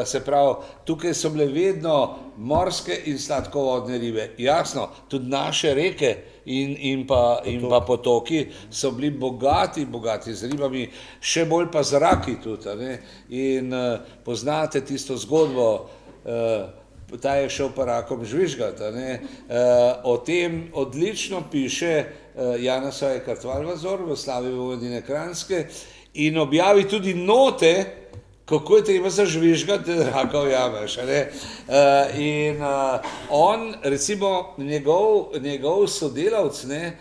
se pravi, tukaj so bile vedno morske in sladkovodne ribe. Jasno, tudi naše reke in pa potoki so bili bogati z ribami, še bolj pa z raki tudi, a ne. In poznate tisto zgodbo, ta je šel pa rakom žvižgat, a ne. O tem odlično piše Janez Eikart Valvazor v Slavi Vojvodine Kranjske in objavi tudi note, kako je treba zažvižgati, da raka ujameš, a ne. In on, recimo, njegov sodelavc, ne,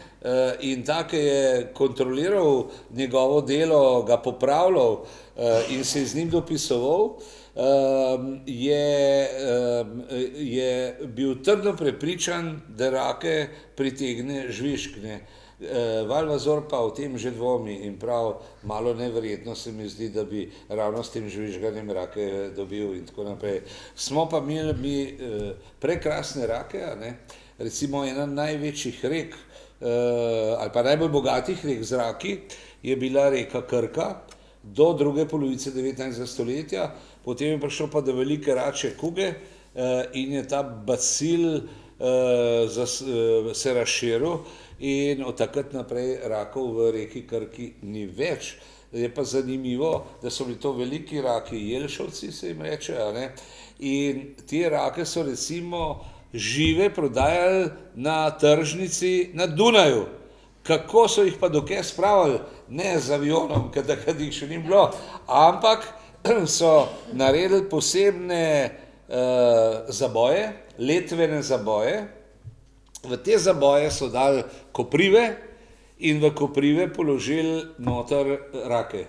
in tako je kontroliral njegovo delo, ga popravljal in se z njim dopisoval, je bil trdno prepričan, da rake pritegne žvižg, ne. Valvazor pa o tem že dvomi in prav malo neverjetno se mi zdi, da bi ravno s tem žvižganjem rake dobil in tako naprej. Smo pa imeli prekrasne rake, a ne. Recimo ena največjih rek ali pa najbolj bogatih rek z raki je bila reka Krka do druge polovice 19. stoletja, potem je prišlo pa do velike račje kuge in je ta bacil se razširil in od takrat naprej rakov v reki Krki ni več. Je pa zanimivo, da so bili to veliki raki, jelšovci se jim reče, a ne, in te rake so recimo žive prodajali na tržnici na Dunaju. Kako so jih pa dokaj spravili? Ne z avionom, ker takrat jih še ni bilo, ampak so naredili posebne zaboje, letvene zaboje. V te zaboje so dali koprive in v koprive položili noter rake.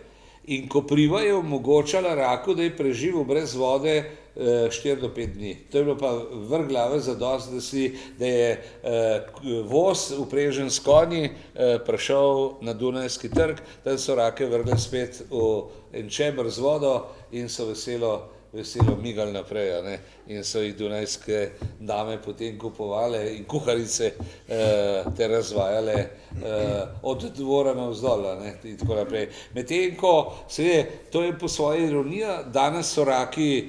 In kopriva je omogočala raku, da je preživel brez vode 4 do 5 dni. To je bilo pa vrh glave zadosti, da je voz uprežen s konji prišel na Dunajski trg, tam so rake vrgle spet v en čeber z vodo in so veselo migali naprej, a ne, in so jih dunajske dame potem kupovale in kuharice te razvajale od dvora navzdol, a ne, in tako naprej. Medtem ko, seveda, to je po svoje ironija, danes so raki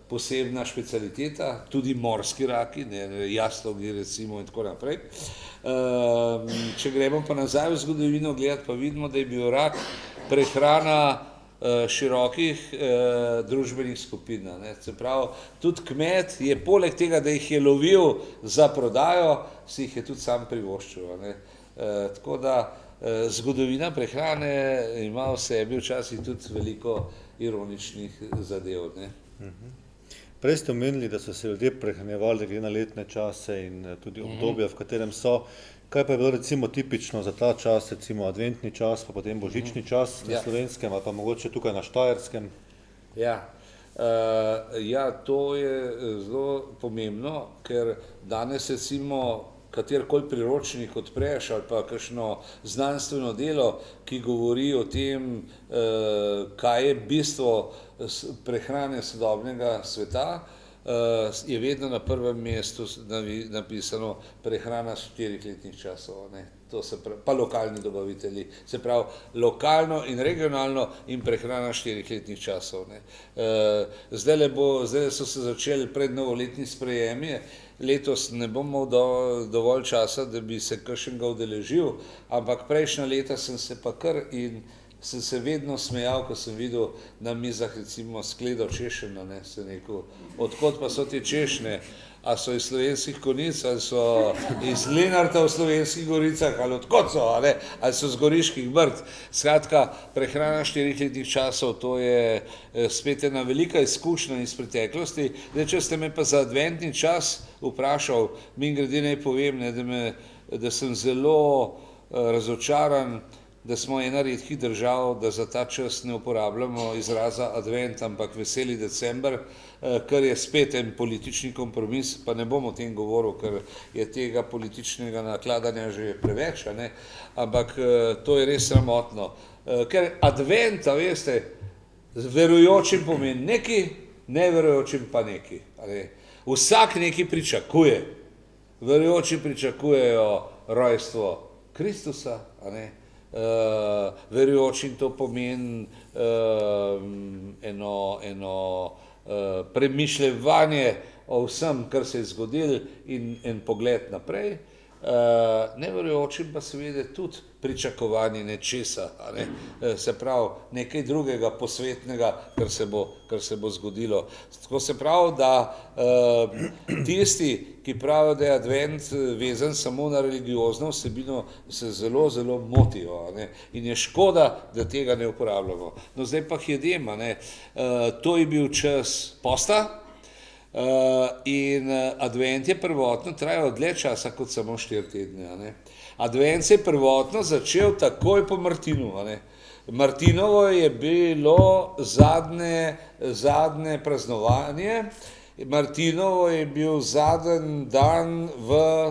posebna špecialiteta, tudi morski raki, jastogi recimo in tako naprej. Če gremo pa nazaj v zgodovino gledati, pa vidimo, da je bil rak prehrana širokih družbenih skupin, ne. Se pravi, tudi kmet je poleg tega, da jih je lovil za prodajo, si jih je tudi sam privoščil, a ne. Tako da zgodovina prehrane ima v sebi včasih tudi veliko ironičnih zadev, ne. Prej ste omenili, da so se ljudje prehranjevali glede na letne čase in tudi obdobja, v katerem so. Kaj pa je bilo recimo tipično za ta čas, recimo adventni čas, pa potem božični čas na Slovenskem ali pa mogoče tukaj na Štajerskem? Ja, to je zelo pomembno, ker danes recimo katerikoli priročnik odpreš ali pa kakšno znanstveno delo, ki govori o tem, kaj je bistvo prehrane sodobnega sveta, je vedno na prvem mestu napisano prehrana 4 letnih časov, ne. To se pravi, pa lokalni dobavitelji, se pravi lokalno in regionalno in prehrana 4 letnih časov, ne. Zdaj so se začeli prednovoletni sprejemi, letos ne bom imel dovolj časa, da bi se kakšnega udeležil, ampak prejšnja leta sem se pa kar in sem se vedno smejal, ko sem videl na mizah recimo skledo češenj, ne, sem rekel, odkot pa so te češnje, a so iz Slovenskih Konjic, ali so iz Lenarta v Slovenskih goricah, ali odkot so, a ne, ali so z Goriških brd. Skratka, prehrana 4 letnih časov, to je spet ena velika izkušnja iz preteklosti. Zdaj, če ste me pa za adventni čas vprašal, mimogrede naj povem, ne, da sem zelo razočaran, da smo ena redkih držav, da za ta čas ne uporabljamo izraza advent, ampak veseli december, kar je spet en politični kompromis, pa ne bom o tem govoril, ker je tega političnega nakladanja že preveč, a ne, ampak to je res sramotno. Ker advent, a veste, verujočim pomeni nekaj, neverujočim pa nekaj, a ne. Vsak nekaj pričakuje. Verujoči pričakujejo rojstvo Kristusa, a ne. Verujočim to pomeni eno premišljevanje o vsem, kar se je zgodilo in en pogled naprej. Neverujočim pa seveda tudi pričakovanje nečesa, se pravi nekaj drugega posvetnega, kar se bo zgodilo. Tako se pravi, da tisti, ki pravijo, da je advent vezan samo na religiozno vsebino, se zelo, zelo motijo, in je škoda, da tega ne uporabljamo. No, zdaj pa k jedem, to je bil čas posta. In advent je prvotno trajal dlje časa kot samo 4 tedne. Advent se je prvotno začel takoj po Martinu. Martinovo je bilo zadnje praznovanje. Martinovo je bil zadnji dan v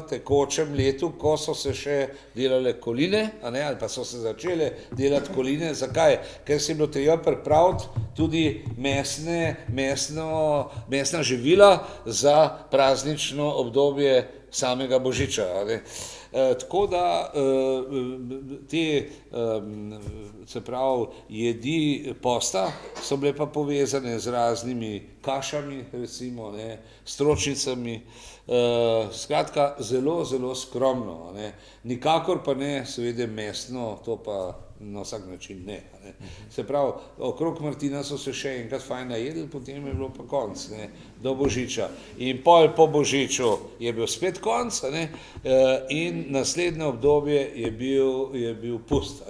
tekočem letu, ko so se še delale koline, ali pa so se začele delati koline. Zakaj? Ker se je bilo treba pripraviti tudi mesna živila za praznično obdobje samega Božiča. Tako da te, se pravi, jedi posta so bile pa povezane z raznimi kašami, recimo, stročnicami, skratka, zelo, zelo skromno. Nikakor pa ne, seveda, mesno, to pa na vsak način ne. Se pravi, okrog Martina so se še enkrat fajn najedli, potem je bilo pa konc, do Božiča. In pol po Božiču je bil spet konc, in naslednje obdobje je bil pust,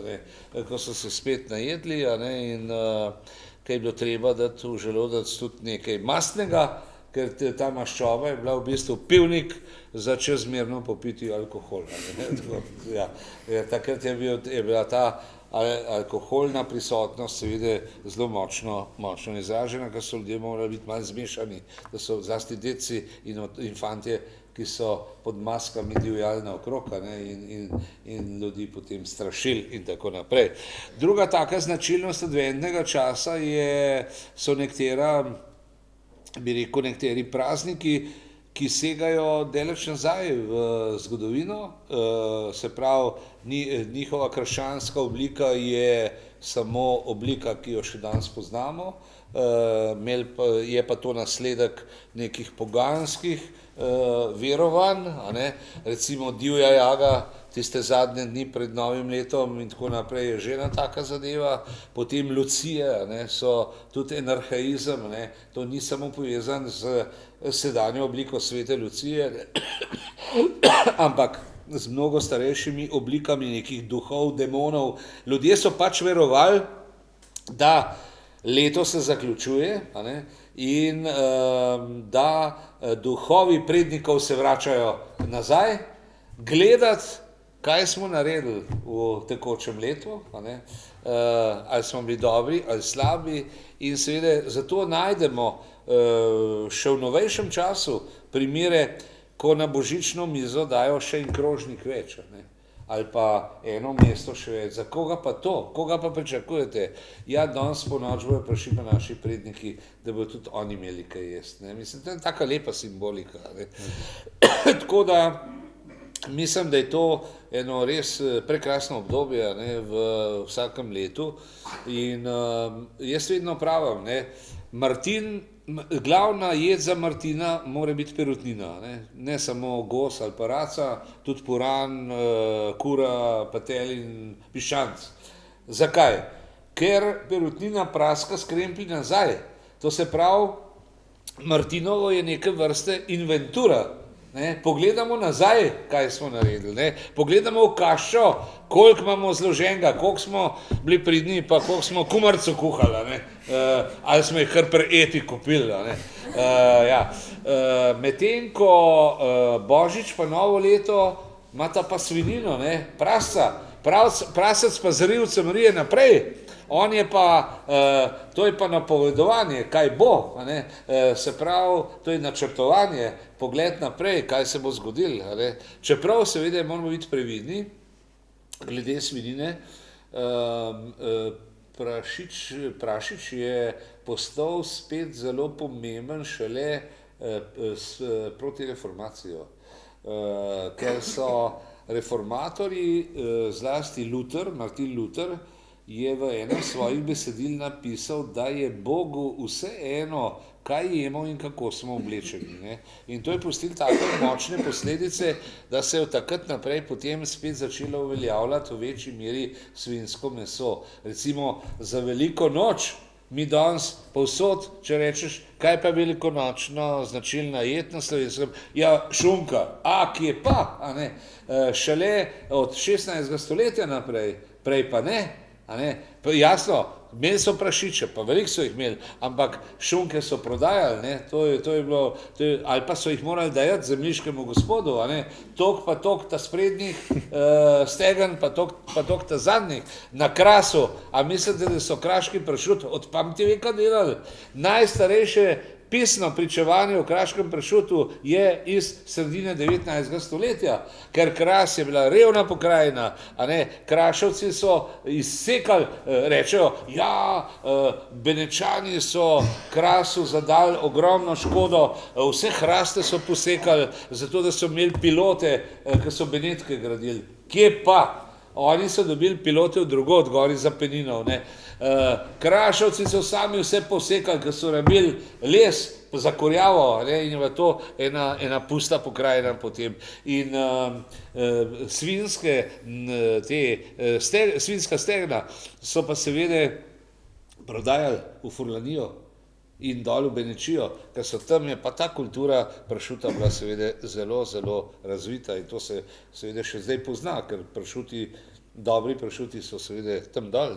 ko so se spet najedli, in kaj je bilo treba dati v želodec tudi nekaj mastnega, ker ta maščoba je bila v bistvu pivnik za čezmerno popiti alkohol. Takrat je bila ta alkoholna prisotnost seveda zelo močno izražena, ker so ljudje morali biti malo zmešani, da so zlasti deci in fantje, ki so pod maskami divjali naokrog, in ljudi potem strašili in tako naprej. Druga taka značilnost adventnega časa so nekateri prazniki, ki segajo daleč nazaj v zgodovino, se pravi, njihova krščanska oblika je samo oblika, ki jo še danes poznamo, je pa to nasledek nekih poganskih verovanj, recimo divja jaga, tiste zadnje dni pred novim letom in tako naprej je že ena taka zadeva, potem lucije, so tudi en arhaizem, to ni samo povezan z sedanjo obliko svete Lucije, ampak z mnogo starejšimi oblikami nekih duhov, demonov. Ljudje so pač verovali, da leto se zaključuje, in da duhovi prednikov se vračajo nazaj, gledati, kaj smo naredili v tekočem letu, ali smo bili dobri ali slabi, in seveda zato najdemo še v novejšem času primere, ko na božično mizo dajo še en krožnik več, ali pa eno mesto še več. Za koga pa to? Koga pa pričakujete? Ja, danes po noč bojo prišli pa naši predniki, da bodo tudi oni imeli kaj jesti. Mislim, to je taka lepa simbolika. Tako da mislim, da je to eno res prekrasno obdobje v vsakem letu, in jaz vedno pravim, Martin, glavna jed za Martina mora biti perutnina, ne samo gos ali pa raca, tudi puran, kura, patelj in piščanc. Zakaj? Ker perutnina praska s kremplji nazaj. To se pravi, Martinovo je neke vrste inventura. Pogledamo nazaj, kaj smo naredili, pogledamo v kaščo, koliko imamo zloženega, koliko smo bili pridni, pa koliko smo kumarcev kuhali, ali smo jih kar pri Eti kupili. Medtem ko Božič pa novo leto imata pa svinino, prasca, prasec pa z rivcem rije naprej. On je pa, to je pa napovedovanje, kaj bo, se pravi, to je načrtovanje, pogled naprej, kaj se bo zgodilo. Čeprav seveda moramo biti previdni, glede svinine, prašič je postal spet zelo pomemben šele proti reformacijo, ker so reformatorji, zlasti Martin Luther, je v enem svojih besedil napisal, da je Bogu vseeno, kaj jemo in kako smo oblečeni. Ne? In to je pustilo take močne posledice, da se je od takrat naprej potem spet začelo uveljavljati v večji meri svinjsko meso. Recimo za Veliko noč mi danes povsod, če rečeš, kaj pa je velikonočna značilna jed na Slovenskem, ja, šunka, kje pa, a ne, šele od 16. stoletja naprej, prej pa ne. Jasno, imeli so prašiče, pa veliko so jih imeli, ampak šunke so prodajali, ne? To je bilo, ali pa so jih morali dajati zemljiškemu gospodu, tok pa tok ta sprednjih stegen, pa tok ta zadnjih. Na Krasu, a mislite, da so kraški pršut od pamtiveka delali? Najstarejše pisno pričevanje o kraškem pršutu je iz sredine 19. stoletja, ker Kras je bila revna pokrajina, Kraševci so izsekali, rečejo, Benečani so Krasu zadali ogromno škodo, vse hraste so posekali, zato da so imeli pilote, ki so Benetke gradili. Kje pa? Oni so dobili pilote od drugod, gori za Peninov. Kraševci so sami vse posekali, ker so rabili les za kurjavo, in je to ena pusta pokrajina potem. In svinjska stegna so pa seveda prodajali v Furlanijo in dol v Benečijo, ker so tam je pa ta kultura pršuta bila seveda zelo, zelo razvita in to se seveda še zdaj pozna, ker dobri pršuti so seveda tam dol,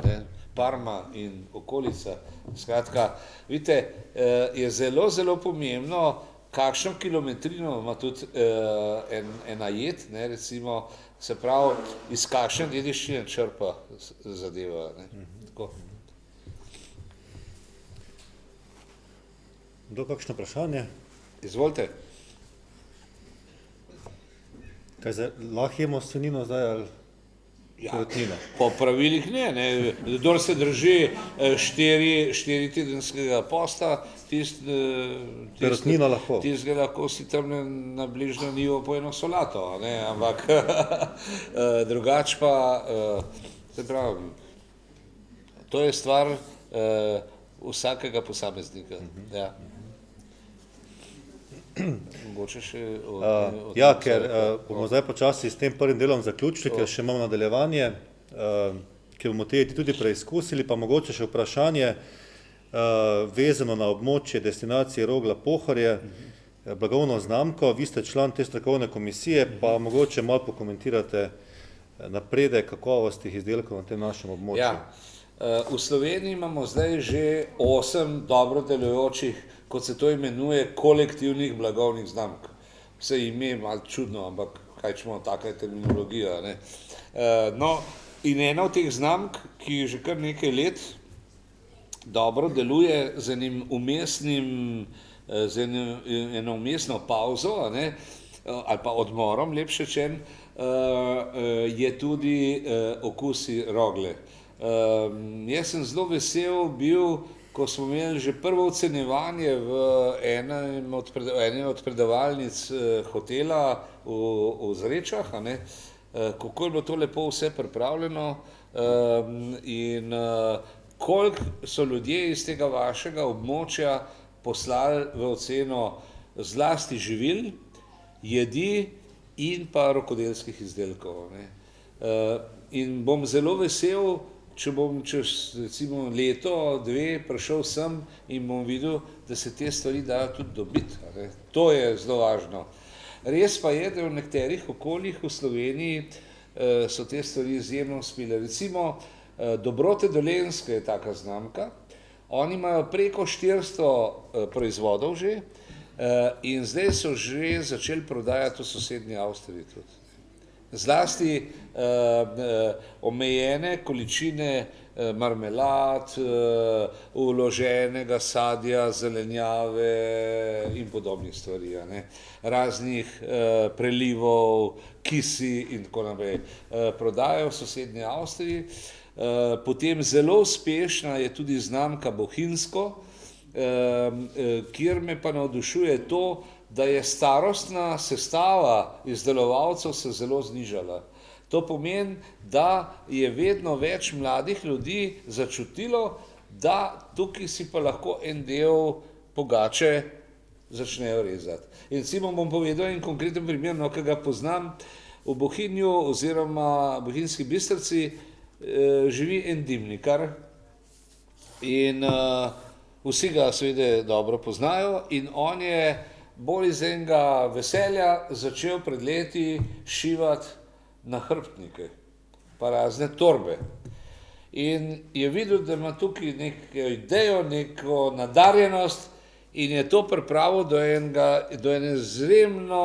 Parma in okolica. Skratka, vidite, je zelo, zelo pomembno, kakšno kilometrino ima tudi ena jed, recimo, se pravi, iz kakšne dediščine črpa zadeva. Tako. Kdo kakšno vprašanje? Izvolite. Lahko jemo svinjino zdaj ali perutnino? Po pravilih ne. Kdor se drži 4-tedenskega posta, perutnino lahko. Tistega lahko si tam na bližnjo njivo po eno solato, ampak drugače pa, se pravi, to je stvar vsakega posameznika. Mogoče še ker bomo zdaj počasi s tem prvim delom zaključili, ker še imamo nadaljevanje, ki bomo te jedi tudi preizkusili, pa mogoče še vprašanje vezano na območje destinacije Rogla-Pohorje, blagovno znamko. Vi ste član te strokovne komisije, pa mogoče malo pokomentirate napredek kakovostnih izdelkov na tem našem območju. V Sloveniji imamo zdaj že 8 dobro delujočih, kot se to imenuje, kolektivnih blagovnih znamk. Vse ime je malo čudno, ampak kaj čemo, taka je terminologija. In ena od teh znamk, ki že kar nekaj let dobro deluje z eno umestno pavzo, ali pa odmorom, lepše rečeno, je tudi Okusi Rogle. Jaz sem zelo vesel bil, ko smo imeli že prvo ocenjevanje v enem od predavalnic hotela v Zrečah, kako je bilo to lepo vse pripravljeno in koliko so ljudje iz tega vašega območja poslali v oceno zlasti živil, jedi in pa rokodelskih izdelkov. In bom zelo vesel, če bom čez recimo leto, dve prišel sem in bom videl, da se te stvari dajo tudi dobiti. To je zelo važno. Res pa je, da v nekaterih okoljih v Sloveniji so te stvari izjemno uspele. Recimo Dobrote Dolenjske je taka znamka. Oni imajo preko 400 proizvodov že in zdaj so že začeli prodajati v sosednji Avstriji tudi. Zlasti omejene količine marmelad, vloženega sadja, zelenjave in podobnih stvari, raznih prelivov, kisi in tako naprej. Prodajajo v sosednji Avstriji. Potem zelo uspešna je tudi znamka Bohinjsko, kjer me pa navdušuje to, da je starostna sestava izdelovalcev se zelo znižala. To pomeni, da je vedno več mladih ljudi začutilo, da tukaj si pa lahko en del pogače začnejo rezati. In recimo bom povedal en konkreten primer, no, ki ga poznam. V Bohinju oziroma Bohinjski Bistrici živi en dimnikar in vsi ga seveda dobro poznajo in on je bolj iz enega veselja začel pred leti šivati nahrbtnike, pa razne torbe. In je videl, da ima tukaj neko idejo, neko nadarjenost in je to pripravil do ene izjemno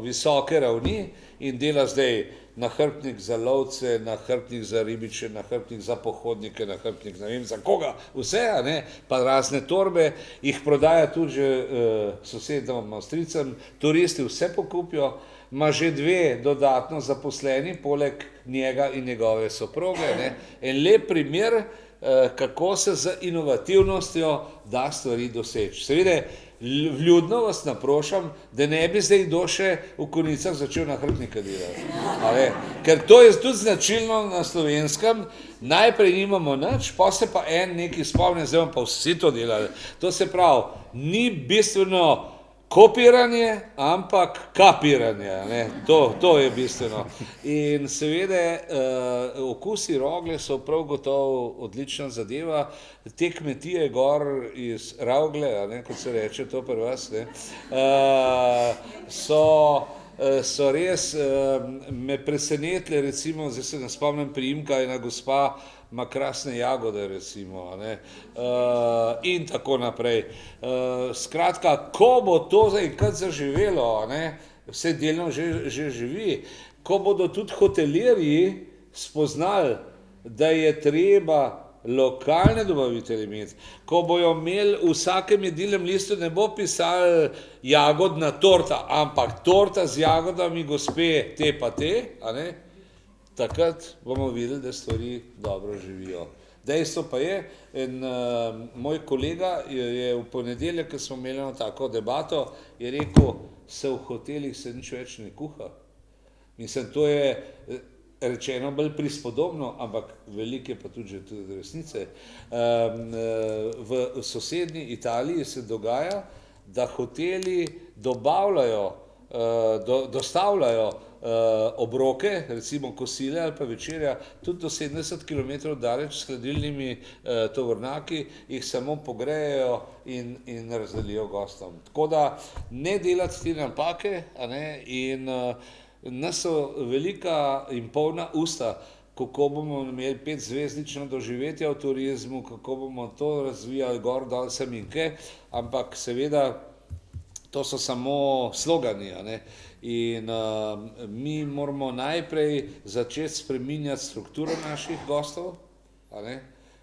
visoke ravni in dela zdaj nahrbtnik za lovce, nahrbtnik za ribiče, nahrbtnik za pohodnike, nahrbtnik ne vem za koga, vse, pa razne torbe, jih prodaja tudi že sosedom Avstrijcem, turisti vse pokupijo, ima že 2 dodatno zaposleni, poleg njega in njegove soproge. En lep primer, kako se z inovativnostjo da stvari doseči. Seveda, vljudno vas naprošam, da ne bi zdaj kdo še v Konjicah začel nahrbtnika delati. Ker to je tudi značilno na Slovenskem, najprej nimamo nič, pa se pa en nekaj spomni, zdaj bomo pa vsi to delali. To se pravi, ni bistveno kopiranje, ampak kapiranje, to je bistveno. In seveda okusi Rogle so prav gotovo odlična zadeva. Te kmetije gor iz Ravgle, kot se reče to pri vas, so res me presenetile, recimo, zdaj se ne spomnim priimka, ena gospa ima krasne jagode, recimo, in tako naprej. Skratka, ko bo to zdaj enkrat zaživelo, vse delno že živi, ko bodo tudi hotelirji spoznali, da je treba lokalne dobavitelje imeti, ko bojo imeli v vsakem jedilnem listu, ne bo pisali jagodna torta, ampak torta z jagodami gospe te pa te, takrat bomo videli, da stvari dobro živijo. Dejstvo pa je, moj kolega je v ponedeljek, ko smo imeli eno tako debato, je rekel, se v hotelih se nič več ne kuha. Mislim, to je rečeno bolj prispodobno, ampak veliko je pa tudi resnice. V sosednji Italiji se dogaja, da hoteli dostavljajo obroke, recimo kosile ali pa večerja, tudi do 70 km daleč s hladilnimi tovornjaki, jih samo pogrejejo in razdelijo gostom. Tako da ne delati te napake, in nas so velika in polna usta, kako bomo imeli 5-zvezdično doživetje v turizmu, kako bomo to razvijali gor, dol, sem in kaj, ampak seveda to so samo slogani, in mi moramo najprej začeti spreminjati strukturo naših gostov,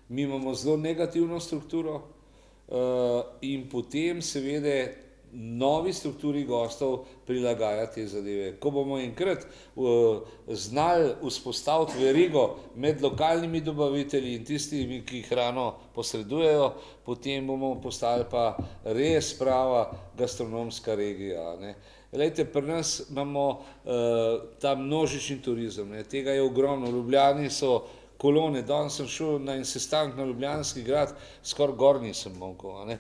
mi imamo zelo negativno strukturo in potem seveda novi strukturi gostov prilagajati te zadeve. Ko bomo enkrat znali vzpostaviti verigo med lokalnimi dobavitelji in tistimi, ki hrano posredujejo, potem bomo postali pa res prava gastronomska regija. Glejte, pri nas imamo ta množični turizem, tega je ogromno. V Ljubljani so kolone, danes sem šel na en sestanek na Ljubljanski grad, skoraj gor nisem mogel.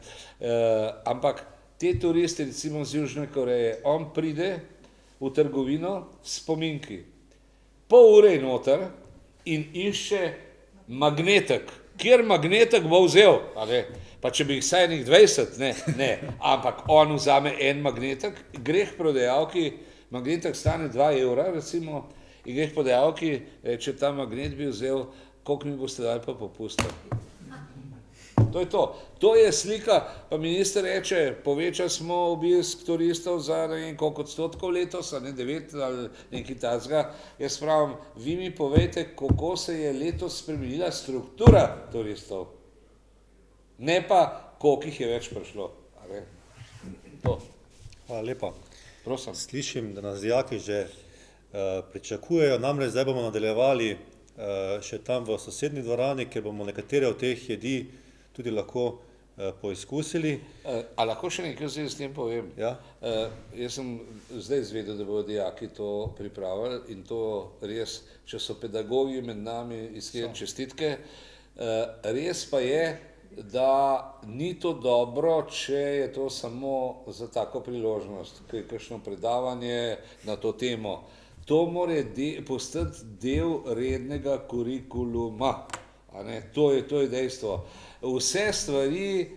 Ampak te turisti, recimo z Južne Koreje, on pride v trgovino s spominki, pol ure noter in išče magnetek. Kjer magnetek bo vzel? Pa če bi jih vsaj enih 20, ne. Ampak on vzame en magnetek, gre k prodajalki, magnetek stane 2 evra, recimo, in gre k prodajalki, reče, ta magnet bi vzel, koliko mi boste dali pa popusta. To je to. To je slika, pa minister reče, povečali smo obisk turistov za ne vem koliko odstotkov letos, 9 ali nekaj takega. Jaz pravim, vi mi povejte, kako se je letos spremenila struktura turistov, ne pa, koliko jih je več prišlo. To. Hvala lepa. Prosim. Slišim, da nas dijaki že pričakujejo, namreč zdaj bomo nadaljevali še tam v sosednji dvorani, ker bomo nekatere od teh jedi tudi lahko poizkusili. A lahko še nekaj zdaj s tem povem? Ja. Jaz sem zdaj izvedel, da bodo dijaki to pripravili in to res, če so pedagogi med nami, iskrene čestitke. Res pa je, da ni to dobro, če je to samo za tako priložnost, ki je kakšno predavanje na to temo. To mora postati del rednega kurikuluma. To je dejstvo. Vse stvari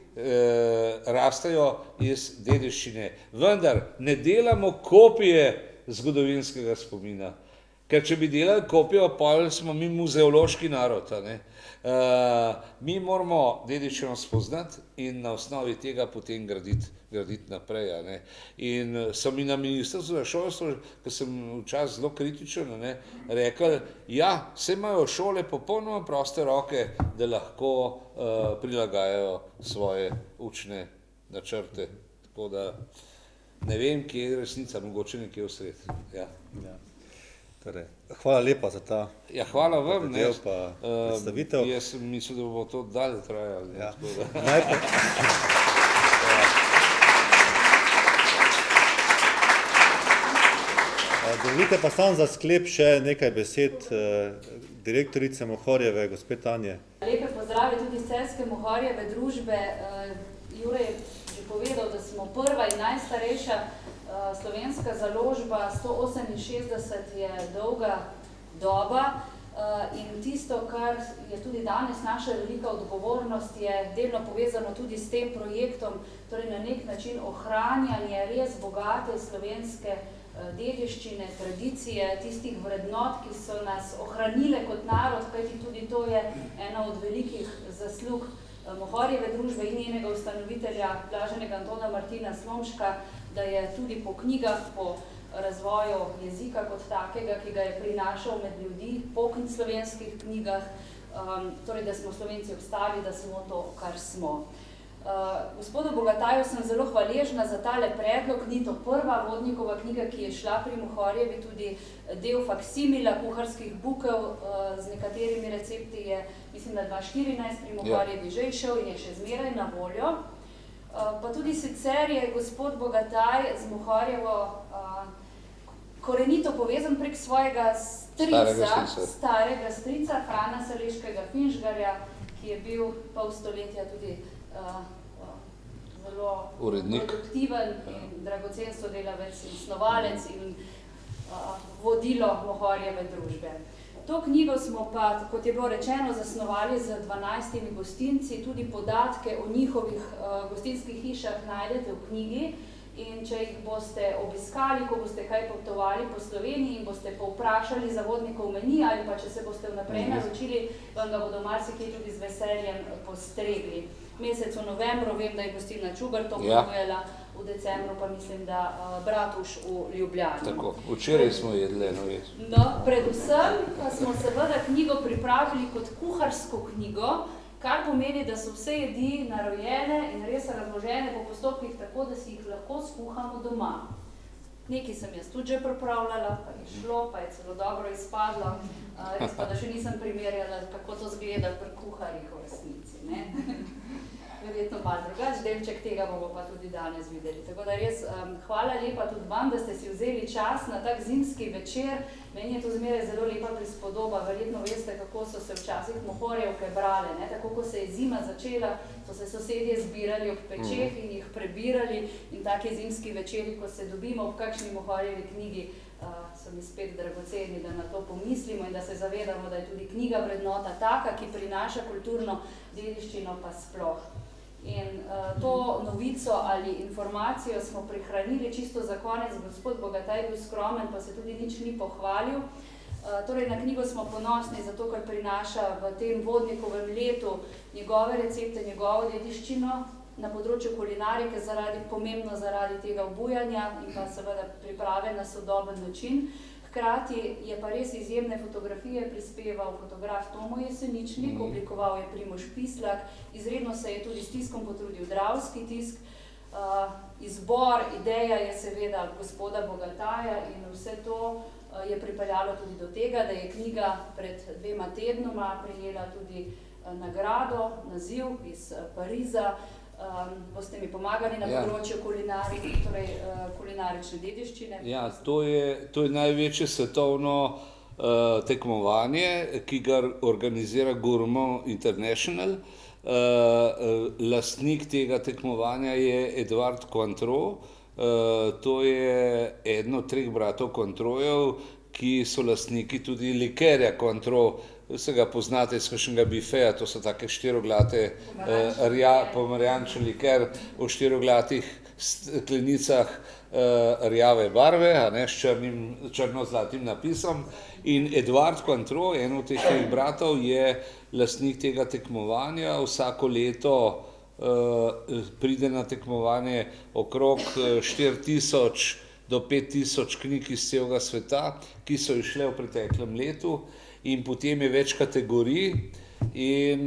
rastejo iz dediščine, vendar ne delamo kopije zgodovinskega spomina. Ker če bi delali kopijo, potem smo mi muzeološki narod. Mi moramo dediščino spoznati in na osnovi tega potem graditi naprej. In so mi na ministrstvu za šolstvo, ker sem včasih zelo kritičen, rekli, ja, saj imajo šole popolnoma proste roke, da lahko prilagajajo svoje učne načrte. Tako da ne vem, kje je resnica, mogoče nekje v sred. Ja. Hvala lepa za ta hvala vam, predstavitev. Jaz sem mislil, da bo to dalje trajalo. Ja. Dovolite pa sam za sklep še nekaj besed direktorice Mohorjeve, gospe Tanje. Lepe pozdrave tudi iz Celjske Mohorjeve družbe. Jure je že povedal, da smo prva in najstarejša slovenska založba, 168 je dolga doba in tisto, kar je tudi danes naša velika odgovornost, je delno povezano tudi s tem projektom, torej na nek način ohranjanje res bogate slovenske dediščine, tradicije, tistih vrednot, ki so nas ohranile kot narod, kajti tudi to je ena od velikih zaslug Mohorjeve družbe in njenega ustanovitelja, blaženega Antona Martina Slomška, da je tudi po knjigah, po razvoju jezika kot takega, ki ga je prinašal med ljudi, po slovenskih knjigah, torej da smo Slovenci obstali, da smo to, kar smo. Gospodu Bogataju sem zelo hvaležna za tale predlog, ni to prva Vodnikova knjiga, ki je šla pri Mohorjevi, tudi del faksimila kuharskih bukev z nekaterimi recepti je, mislim, da 2014 pri Mohorjevi že išel in je še zmeraj na voljo. Pa tudi sicer je gospod Bogataj z Mohorjevo korenito povezan prek svojega starega strica, Frana Saleškega Finžgarja, ki je bil pol stoletja tudi zelo produktiven in dragocen sodelavec in snovalec in vodilo Mohorjeve družbe. To knjigo smo pa, kot je bilo rečeno, zasnovali z 12 gostinci, tudi podatke o njihovih gostinskih hišah najdete v knjigi in če jih boste obiskali, ko boste kaj potovali po Sloveniji in boste povprašali za vodnikov meni ali pa če se boste vnaprej naročili, vam ga bodo marsikje tudi z veseljem postregli. Mesec v novembru vem, da je gostilna Čuber to ponujala, v decembru pa mislim, da Bratuš v Ljubljani. Tako, včeraj smo jedli eno jed. No, predvsem pa smo seveda knjigo pripravili kot kuharsko knjigo, kar pomeni, da so vse jedi narojene in res razložene po postopkih tako, da si jih lahko skuhamo doma. Nekaj sem jaz tudi že pripravljala, pa je šlo, pa je celo dobro izpadlo. Res pa, da še nisem primerjala, kako to zgleda pri kuharjih v resnici. Verjetno malo drugač, delček tega bomo pa tudi danes videli. Tako da res hvala lepa tudi vam, da ste si vzeli čas na tak zimski večer. Meni je to zmeraj zelo lepa prispodoba. Verjetno veste, kako so se včasih Mohorjevke brale. Tako, ko se je zima začela, so se sosedje zbirali ob pečeh in jih prebirali. In taki zimski večeri, ko se dobimo ob kakšni Mohorjevi knjigi, so mi spet dragoceni, da na to pomislimo in da se zavedamo, da je tudi knjiga vrednota taka, ki prinaša kulturno dediščino pa sploh. In to novico ali informacijo smo prihranili čisto za konec, gospod Bogataj bil skromen, pa se tudi nič ni pohvalil. Torej, na knjigo smo ponosni zato, ker prinaša v tem Vodnikovem letu njegove recepte, njegovo dediščino na področju kulinarike, pomembno zaradi tega obujanja in pa seveda priprave na sodoben način. Hkrati je pa res izjemne fotografije prispeval fotograf Tomo Jeseničnik, oblikoval je Primož Pislak, izredno se je tudi s tiskom potrudil Dravski tisk. Izbor, ideja je seveda gospoda Bogataja in vse to je pripeljalo tudi do tega, da je knjiga pred 2 tednoma prejela tudi nagrado, naziv iz Pariza, boste mi pomagali na področju kulinarične dediščine. Ja, to je največje svetovno tekmovanje, ki ga organizira Gourmand International. Lastnik tega tekmovanja je Edouard Cointreau. To je eden od 3 bratov Cointreaujev, ki so lastniki tudi likerja Cointreau. Se ga poznate iz kakšnega bifeja, to so take štiriglate pomarančen liker v štiroglatih sklenicah rjave barve, s črno-zlatim napisom. In Edouard Cointreau, en od teh 3 bratov, je lastnik tega tekmovanja. Vsako leto pride na tekmovanje okrog 4000 do 5000 knjig iz celega sveta, ki so izšle v preteklem letu, in potem je več kategorij in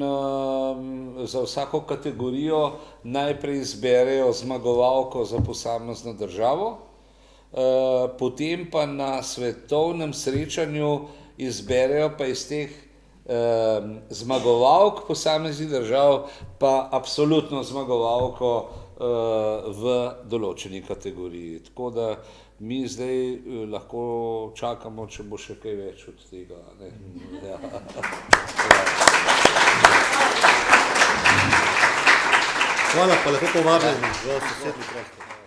za vsako kategorijo najprej izberejo zmagovalko za posamezno državo, potem pa na svetovnem srečanju izberejo pa iz teh zmagovalk posameznih držav pa absolutno zmagovalko v določeni kategoriji. Tako da mi zdaj lahko čakamo, če bo še kaj več od tega. Ja. Hvala, pa lepo povabljeni v sosednji prostor.